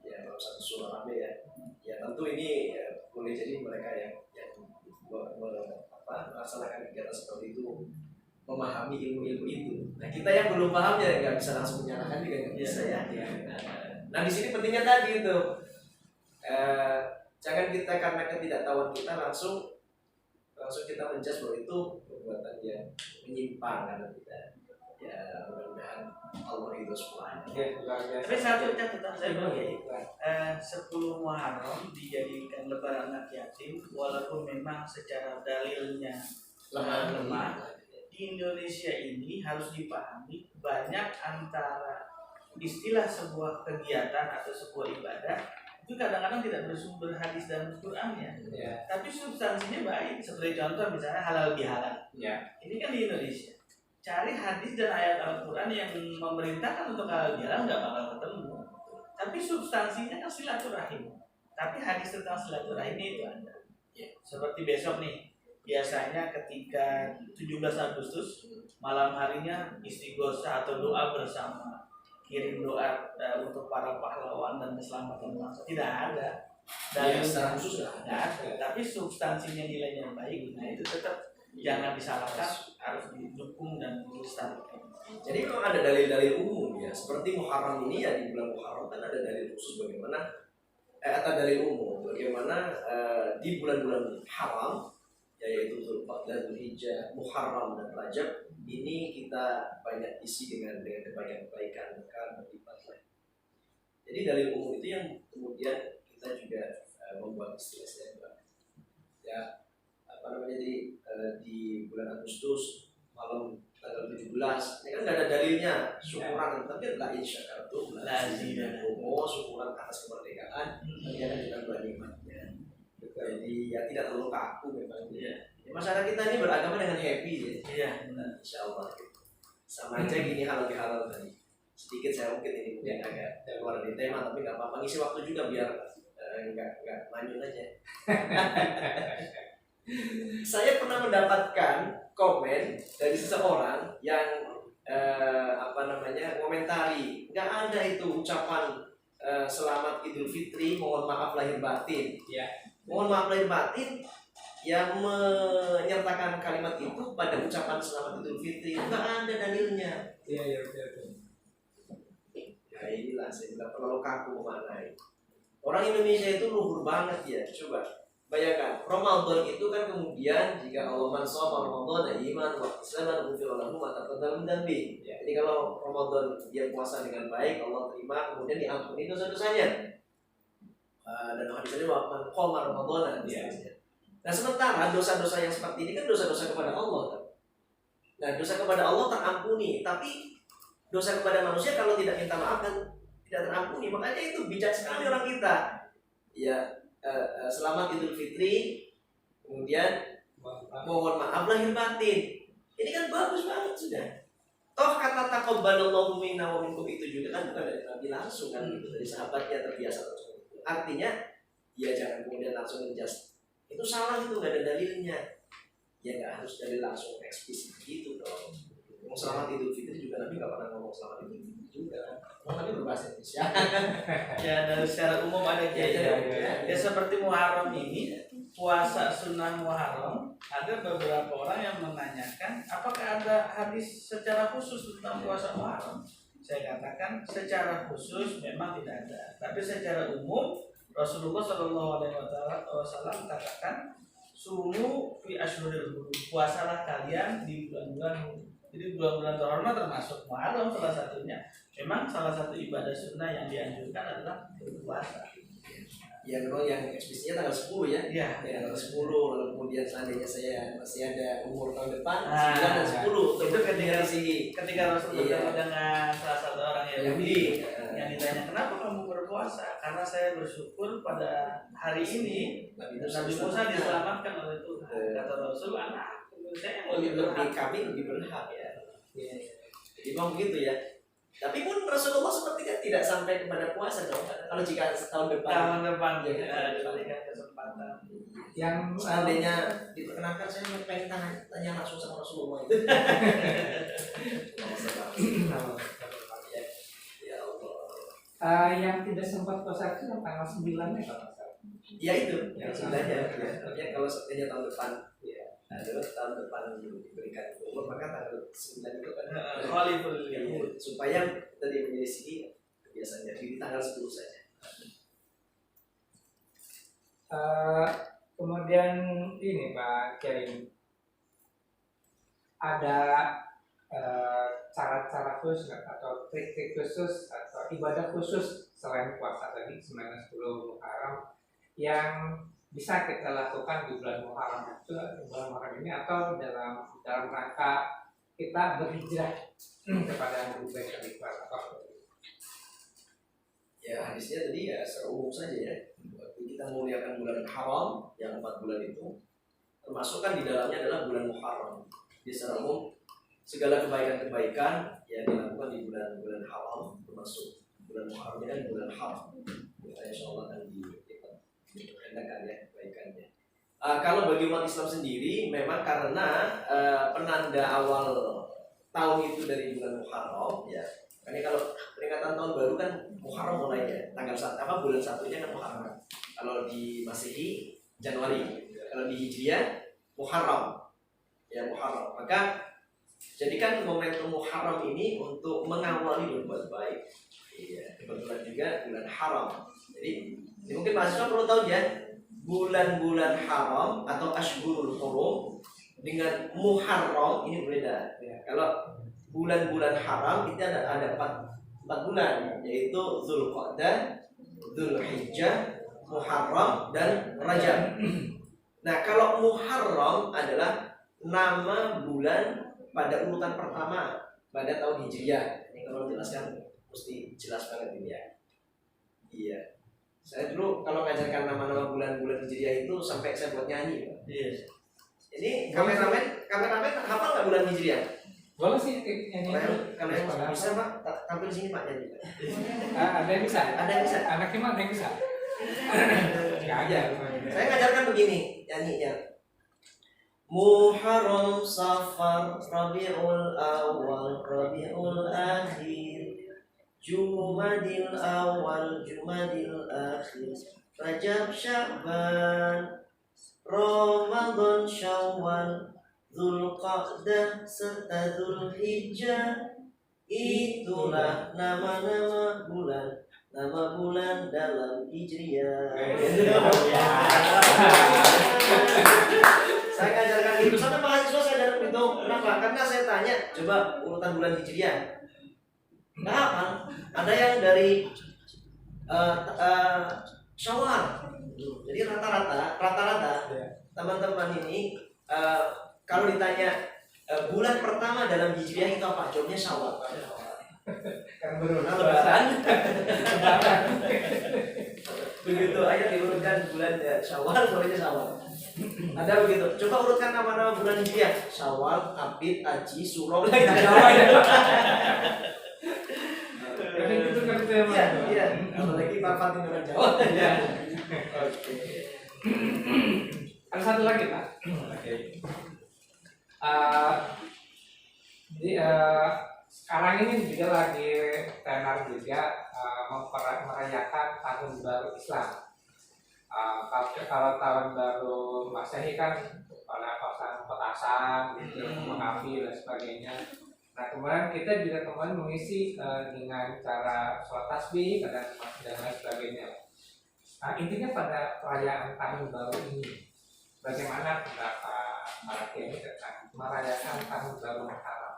ya kalau satu surah rame ya tentu ini boleh jadi mereka yang melaksanakan kegiatan seperti itu memahami ilmu-ilmu itu. Nah kita yang belum paham ya nggak bisa langsung menyalahkan juga nggak bisa ya. Nah di sini pentingnya tadi itu jangan kita karena ketidaktahuan kita langsung kita menjudge bahwa itu perbuatan yang menyimpang karena kita ya mudah-mudahan Allah itu semuanya. Tapi satu catatan saya bagi 10 Muharram dijadikan lebaran anak yatim walaupun memang secara dalilnya lemah. Di Indonesia ini harus dipahami banyak antara istilah sebuah kegiatan atau sebuah ibadah itu kadang-kadang tidak bersumber hadis dan Qur'annya, tapi substansinya baik. Seperti contoh misalnya halal bihalal. Ini kan di Indonesia. Cari hadis dan ayat Al-Quran yang memerintahkan untuk halal bihalal nggak bakal ketemu. Tapi substansinya kan silaturahim. Tapi hadis tentang silaturahim itu ada. Seperti besok nih biasanya ketika 17 Agustus malam harinya istighosah atau doa bersama, kirim doa untuk para pahlawan dan keselamatan bangsa. Tidak ada. Dan secara khusus nggak ada. Tapi substansinya nilainya baik, nah itu tetap jangan disalahkan, harus didukung dan dilestarikan. Jadi memang ada dalil-dalil umum ya, seperti Muharram ini ya, di bulan Muharram kan ada dalil khusus bagaimana atau dalil umum bagaimana di bulan-bulan haram yaitu Dzulqa'dah, Dzulhijjah, Muharram dan Rajab ini kita banyak isi dengan kebaikan-kebaikan berlipat lah. Jadi dalil umum itu yang kemudian kita juga membuat istilah-istilah ya di bulan Agustus malam tanggal 17 ini kan nggak ada dalilnya syukuran, tapi la in syakartum la azidannakum, syukuran atas kemerdekaan nanti akan ditambah nikmatnya. Jadi ya tidak terlalu kaku memang ya. Masyarakat kita ini beragama dengan happy ya. Iya benar. Insyaallah sama aja gini halal tadi sedikit saya mungkin ini mungkin agak keluar dari tema, tapi nggak apa-apa, ngisi waktu juga biar nggak manyun aja. Saya pernah mendapatkan komen dari seseorang yang komentari nggak ada itu ucapan selamat Idul Fitri, mohon maaf lahir batin. Ya. Mohon maaf lahir batin yang menyertakan kalimat itu pada ucapan selamat Idul Fitri nggak ada dalilnya. Iya. Ya inilah saya bilang terlalu kaku memaknai. Orang Indonesia itu luhur banget ya. Coba bayangkan, Ramadan itu kan kemudian jika Allah man shoma Ramadan iman wa ihsanan ghufira lahu ma taqaddama min dhanbi. Jadi kalau Ramadan dia puasa dengan baik, Allah terima, kemudian diampuni dosa-dosanya. Dan hadisnya wa man qoma Ramadan ya. Nah, sementara dosa-dosa yang seperti ini kan dosa-dosa kepada Allah kan. Nah, dosa kepada Allah terampuni, tapi dosa kepada manusia kalau tidak minta maaf kan tidak terampuni. Makanya itu bijak sekali orang kita. Ya, selamat Idul Fitri, kemudian mohon maaf lahir batin. Ini kan bagus banget sudah. Toh kata taqabbalallahu minna wa minkum itu juga kan bukan dari Nabi langsung kan, dari sahabatnya terbiasa langsung. Artinya ya jangan kemudian langsung ngejudge. Itu salah, itu nggak ada dalilnya. Ya nggak harus dalil langsung eksplisit gitu dong. Mau selamat Idul Fitri juga Nabi nggak pernah ngomong selamat Idul Fitri juga. Nabi berbahasa Indonesia. Ya dari secara umum ada ya seperti Muharram ini, puasa sunnah Muharram, ada beberapa orang yang menanyakan apakah ada hadis secara khusus tentang puasa Muharram. Saya katakan secara khusus memang tidak ada, tapi secara umum Rasulullah SAW katakan sumu fi ashhuril hurum, puasalah kalian di bulan-bulan. Jadi bulan-bulan terhormat termasuk Muharram salah satunya. Memang salah satu ibadah sunnah yang dianjurkan adalah berpuasa. Ya memang yang eksplisitnya tanggal 10 ya. Iya. Tanggal 10, lalu kemudian seandainya saya masih ada umur tahun depan 9 dan 10 itu ketika Rasul bertemu dengan salah satu orang Yahudi yang ditanya kenapa kamu berpuasa? Karena saya bersyukur pada hari ini Nabi Musa diselamatkan oleh Tuhan. Kata Rasul, anak saya yang lebih berhak, kami lebih berhak ya. Jadi memang begitu ya. Tapi pun Rasulullah sepertinya tidak sampai kepada puasa dong. Kalau jika tahun depan ya diberikan kesempatan. Yang seandainya diperkenankan, saya pengen tanya langsung sama Rasulullah itu. Ya Allah. Yang tidak sempat puasa itu yang tanggal 9-nya kalau salah. Ya itu, yang 9-nya. Ya kalau seandainya tahun depan, adalah tahun depan diberikan umur, maka tanggal 9 itu kan Khaliful Yahud, supaya tadi menyelisih kebiasaannya di tanggal 10 saja. Kemudian ini Pak Kiai, ada cara-cara khusus atau trik-trik khusus atau ibadah khusus selain puasa tadi 9-10 Muharram yang bisa kita lakukan di bulan Muharram itu, bulan Muharram ini, atau dalam rangka kita berhijrah kepada yang lebih baik dari atau ya hadisnya tadi ya secara umum saja ya. Kita memuliakan bulan haram yang 4 bulan itu, termasuk kan di dalamnya adalah bulan Muharram. Di secara umum segala kebaikan-kebaikan yang dilakukan di bulan-bulan haram, termasuk bulan Muharram ini kan bulan haram. Kita insya Allah akan diperkenalkan ya kebaikannya. Kalau bagi umat Islam sendiri, memang karena penanda awal tahun itu dari bulan Muharram, ya. Karena kalau peringatan tahun baru kan Muharram mulainya, tanggal bulan satunya kan Muharram. Kalau di Masehi Januari, kalau di Hijriah Muharram, ya Muharram. Maka jadikan momentum Muharram ini untuk mengawali berbuat baik. Iya, kebetulan juga bulan haram. Jadi mungkin mahasiswa perlu tahu ya, bulan-bulan haram atau Ashhurul Hurum dengan Muharram ini berbeda. Ya, kalau bulan-bulan haram itu ada empat bulan, yaitu Dzulqa'dah, Dzulhijjah, Muharram, dan Rajab. Nah, kalau Muharram adalah nama bulan pada urutan pertama pada tahun Hijriah. Ini kalau menjelaskan mesti jelas banget ini ya. Iya. Saya dulu kalau mengajarkan nama-nama bulan-bulan Hijriah itu sampai saya buat nyanyi. Iya. Ini kameramen hafal nggak bulan Hijriah? Boleh sih nyanyi. Kalau yang bisa Pak, tampil di sini Pak nyanyi. Ada yang bisa? Ada yang bisa. Anaknya mah ada yang bisa. Ya, saya ngajarkan begini nyanyinya. Muharram, Safar, Rabiul Awal, Rabiul Akhir, Jumadil Awal, Jumadil Akhir, Rajab, Sya'ban, Ramadan, Syawal, Dzulqa'dah serta Dzulhijjah. Itulah nama-nama bulan dalam Hijriah. Saya ngajarkan itu sampai mahasiswa saya ajarkan itu. Kenapa? Karena saya tanya, coba urutan bulan Hijriah. Nggak hafal. Ada yang dari Syawal. Jadi rata-rata teman-teman ini kalau ditanya bulan pertama dalam Hijriah itu apa? Jawabnya Syawal. Kan baru Lebaran. Begitu aja diurutkan bulan Syawal, mulainya Syawal. Ada begitu. Coba urutkan nama-nama bulan Hijriah. Syawal, Abid, Aji, Suro. Iya. Apalagi Pak Fatin orang Jawa. Oke. Ada satu lagi Pak. Jadi sekarang ini juga lagi tenar juga merayakan tahun baru Islam. Kalau tahun baru Masehi kan pada petasan, mengapi dan sebagainya. Nah kemudian kita juga kemarin mengisi dengan cara sholat tasbih dan lain sebagainya. Nah intinya pada perayaan tahun baru ini, bagaimana pendapat para kiai tentang merayakan tahun baru Muharram?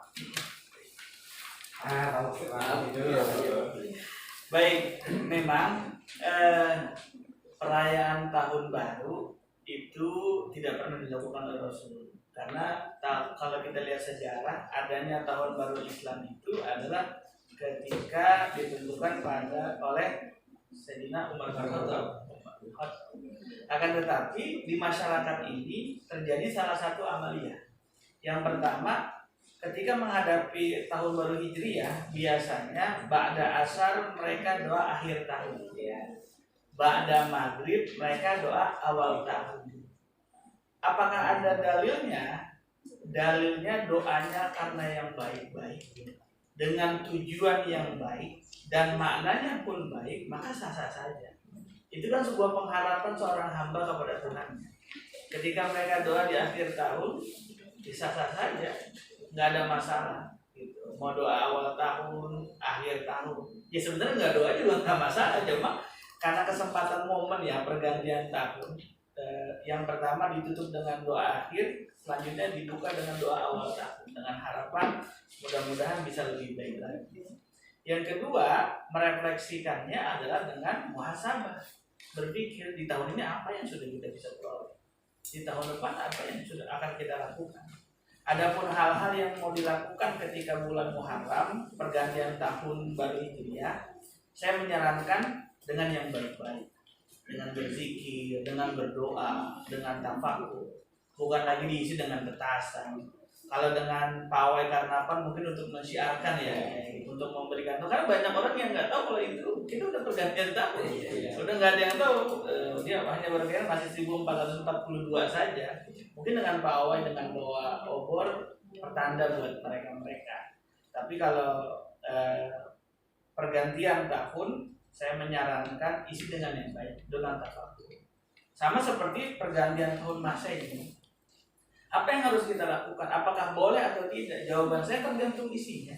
Baik, memang perayaan tahun baru itu tidak pernah dilakukan oleh Rasul. Karena kalau kita lihat sejarah, adanya tahun baru Islam itu adalah ketika ditentukan oleh Sayyidina Umar bin Khattab. Akan tetapi di masyarakat ini terjadi salah satu amaliyah. Yang pertama, ketika menghadapi tahun baru Hijriah, biasanya ba'da asar mereka doa akhir tahun, ya. Ba'da maghrib mereka doa awal tahun. Apakah ada dalilnya? Dalilnya doanya karena yang baik-baik, dengan tujuan yang baik dan maknanya pun baik, maka sah-sah saja. Itu kan sebuah pengharapan seorang hamba kepada Tuhannya. Ketika mereka doa di akhir tahun, sah-sah saja, nggak ada masalah. Gitu. Mau doa awal tahun, akhir tahun, ya sebenarnya nggak doa juga nggak masalah, cuma karena kesempatan momen ya pergantian tahun. Yang pertama ditutup dengan doa akhir, selanjutnya dibuka dengan doa awal tahun dengan harapan mudah-mudahan bisa lebih baik lagi. Yang kedua, merefleksikannya adalah dengan muhasabah, berpikir di tahun ini apa yang sudah kita bisa peroleh, di tahun depan apa yang sudah akan kita lakukan. Adapun hal-hal yang mau dilakukan ketika bulan Muharram, pergantian tahun baru Hijriah, saya menyarankan dengan yang baik-baik, dengan berzikir, dengan berdoa, dengan tafakur, bukan lagi diisi dengan petasan. Kalau dengan pawai karena apa mungkin untuk mensyiarkan ya, untuk memberikan tahu. Karena banyak orang yang nggak tahu kalau itu kita udah pergantian tahun, udah nggak ada yang tahu dia hanya berpikir masih 1442 saja. Mungkin dengan pawai, dengan bawa obor pertanda buat mereka. Tapi kalau pergantian tahun, saya menyarankan isi dengan yang baik, dengan tafakur. Sama seperti pergantian tahun Masehi. Apa yang harus kita lakukan? Apakah boleh atau tidak? Jawaban saya tergantung isinya.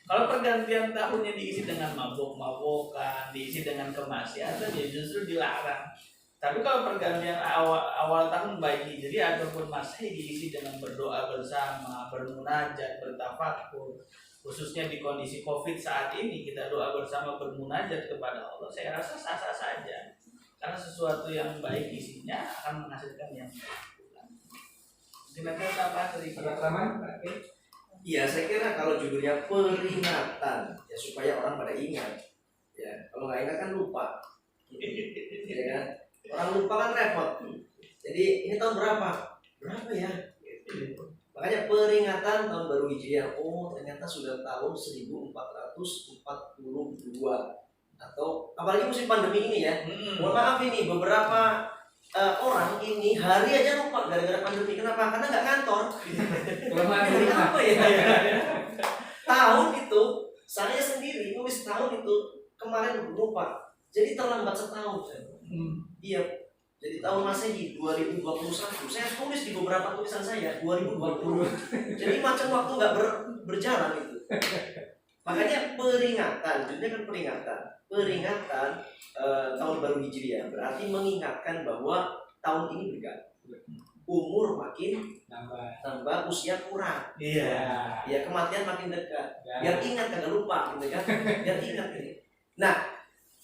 Kalau pergantian tahunnya diisi dengan mabok-mabokan, diisi dengan kemaksiatan, ya justru dilarang. Tapi kalau pergantian awal tahun baik Hijriah ataupun Masehi diisi dengan berdoa bersama, bermunajat, bertafakur, khususnya di kondisi Covid saat ini kita doa bersama bermunajat kepada Allah, saya rasa sah-sah saja. Karena sesuatu yang baik isinya akan menghasilkan yang baik. Mungkin ada apa dari Iya, saya kira kalau judulnya peringatan ya supaya orang pada ingat. Ya, kalau nggak ingat kan lupa. Ya kan? Orang lupa kan repot. Jadi ini tahun berapa? Berapa ya? Makanya peringatan tahun baru Hijriah. Oh, ternyata sudah tahun 1442. Atau apalagi musim pandemi ini ya. Mohon maaf ini beberapa orang ini hari aja lupa gara-gara pandemi. Kenapa? Karena nggak kantor. Hari apa ya? Tahun itu saya sendiri nulis tahun itu kemarin lupa. Jadi terlambat setahun. Iya. Jadi tahun Masehi 2021 saya tulis di beberapa tulisan saya 2020. Jadi macam waktu nggak berjalan itu. Makanya peringatan, judulnya kan peringatan tahun baru Hijriah berarti mengingatkan bahwa tahun ini berganti, umur makin tambah, usia kurang, ya kematian makin dekat, biar ingat kagak lupa, gitu kan? Biar ingat ini. Nah,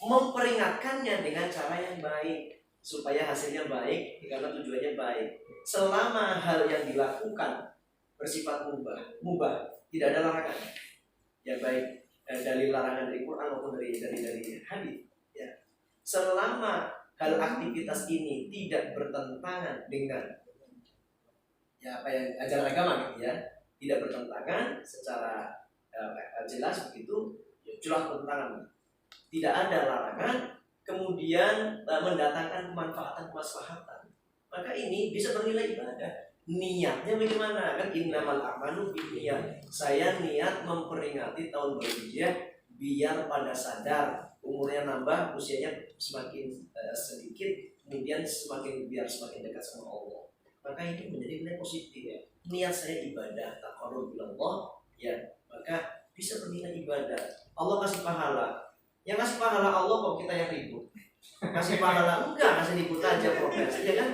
memperingatkannya dengan cara yang baik supaya hasilnya baik, karena tujuannya baik. Selama hal yang dilakukan bersifat mubah, tidak ada larangan, ya baik dari larangan dari Quran maupun dari hadis. Ya. Selama hal aktivitas ini tidak bertentangan dengan ya apa yang ajaran agama gitu ya, tidak bertentangan secara jelas begitu, ya jelas bertentangan. Tidak ada larangan, kemudian mendatangkan kemaslahatan, maka ini bisa bernilai ibadah. Niatnya bagaimana? Kan innamal a'malu binniyat. Saya niat memperingati tahun baru Hijriah biar pada sadar umurnya nambah, usianya semakin sedikit, kemudian biar semakin dekat sama Allah. Maka itu menjadi nilai positif ya. Niat saya ibadah, taqarrub ila Allah, ya maka bisa bernilai ibadah. Allah kasih pahala. Yang kasih pahala Allah kok kita yang ribut. Kasih pahala enggak, kasih ribut aja protes, ya kan?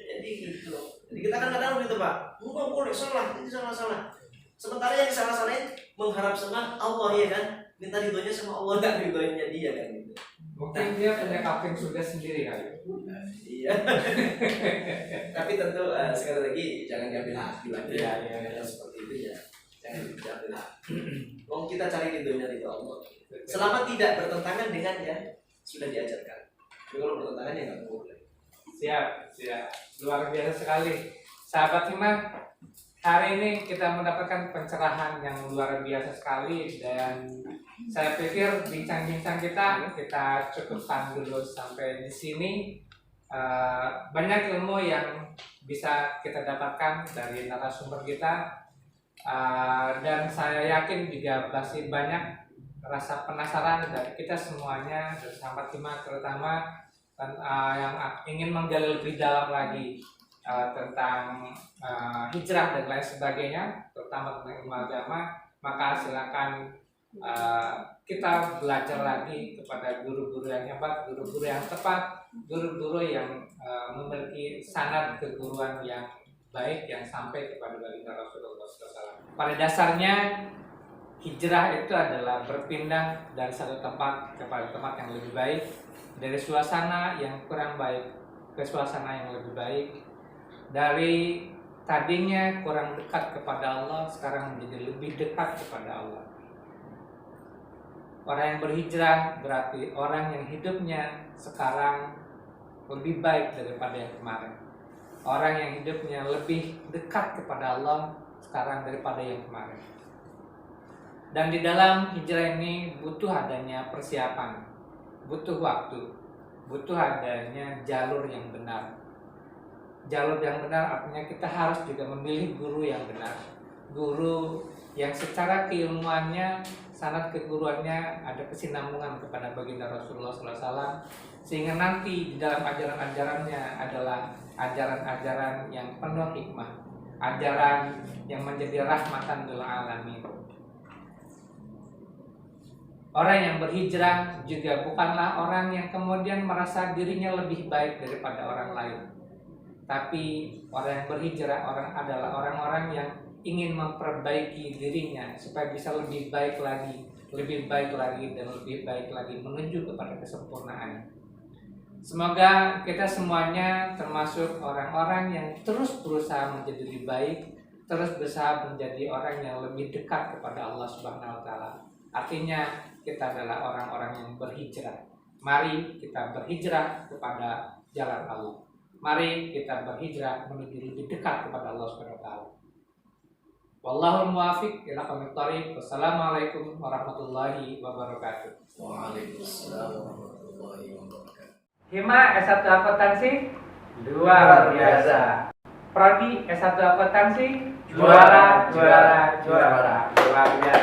Jadi gitu. Jadi kita kan kadang gitu Pak, enggak boleh salah, itu salah. Sementara yang salah-salahin mengharap sama Allah ya kan, minta ridhonya sama Allah, enggak ridhonya dia kan gitu. Mungkin dia punya kafing sudah sendiri kali. Iya. Tapi tentu sekali lagi jangan diambil hati lagi. Iya. Seperti itu ya. Jangan diambil hati. Wong kita cari ridhonya ridho Allah. Selama tidak bertentangan dengan yang sudah diajarkan. Tapi kalau bertentangan ya nggak boleh. Siap. Luar biasa sekali. Sahabat Himah, hari ini kita mendapatkan pencerahan yang luar biasa sekali. Dan saya pikir bincang-bincang kita cukupkan dulu sampai di sini. Banyak ilmu yang bisa kita dapatkan dari narasumber kita. Dan saya yakin juga masih banyak rasa penasaran dari kita semuanya, dari sahabat Himah terutama yang ingin menggali lebih dalam lagi tentang hijrah dan lain sebagainya, terutama tentang ilmu agama. Maka silakan kita belajar lagi kepada guru-guru yang hebat, guru-guru yang tepat, guru-guru yang memiliki sanad keguruan yang baik yang sampai kepada baginda Rasulullah SAW. Pada dasarnya hijrah itu adalah berpindah dari satu tempat kepada tempat yang lebih baik, dari suasana yang kurang baik ke suasana yang lebih baik, dari tadinya kurang dekat kepada Allah sekarang menjadi lebih dekat kepada Allah. Orang yang berhijrah berarti orang yang hidupnya sekarang lebih baik daripada yang kemarin. Orang yang hidupnya lebih dekat kepada Allah sekarang daripada yang kemarin. Dan di dalam hijrah ini butuh adanya persiapan, butuh waktu, butuh adanya jalur yang benar. Jalur yang benar artinya kita harus juga memilih guru yang benar, guru yang secara keilmuannya, sanad keguruannya ada kesinambungan kepada baginda Rasulullah SAW, sehingga nanti di dalam ajaran-ajarannya adalah ajaran-ajaran yang penuh hikmah, ajaran yang menjadi rahmatan lil alamin. Orang yang berhijrah juga bukanlah orang yang kemudian merasa dirinya lebih baik daripada orang lain. Tapi orang yang berhijrah adalah orang-orang yang ingin memperbaiki dirinya supaya bisa lebih baik lagi, dan lebih baik lagi menuju kepada kesempurnaan. Semoga kita semuanya termasuk orang-orang yang terus berusaha menjadi lebih baik, terus berusaha menjadi orang yang lebih dekat kepada Allah Subhanahu wa taala. Artinya kita adalah orang-orang yang berhijrah. Mari kita berhijrah kepada jalan Allah. Mari kita berhijrah menuju lebih dekat kepada Allah Subhanahu wa taala. Wallahul muwaffiq ila aqwamit thoriq. Wassalamualaikum warahmatullahi wabarakatuh. Waalaikumsalam warahmatullahi wabarakatuh. Hima S1 akuntansi luar biasa. Prodi S1 akuntansi juara. Luar biasa.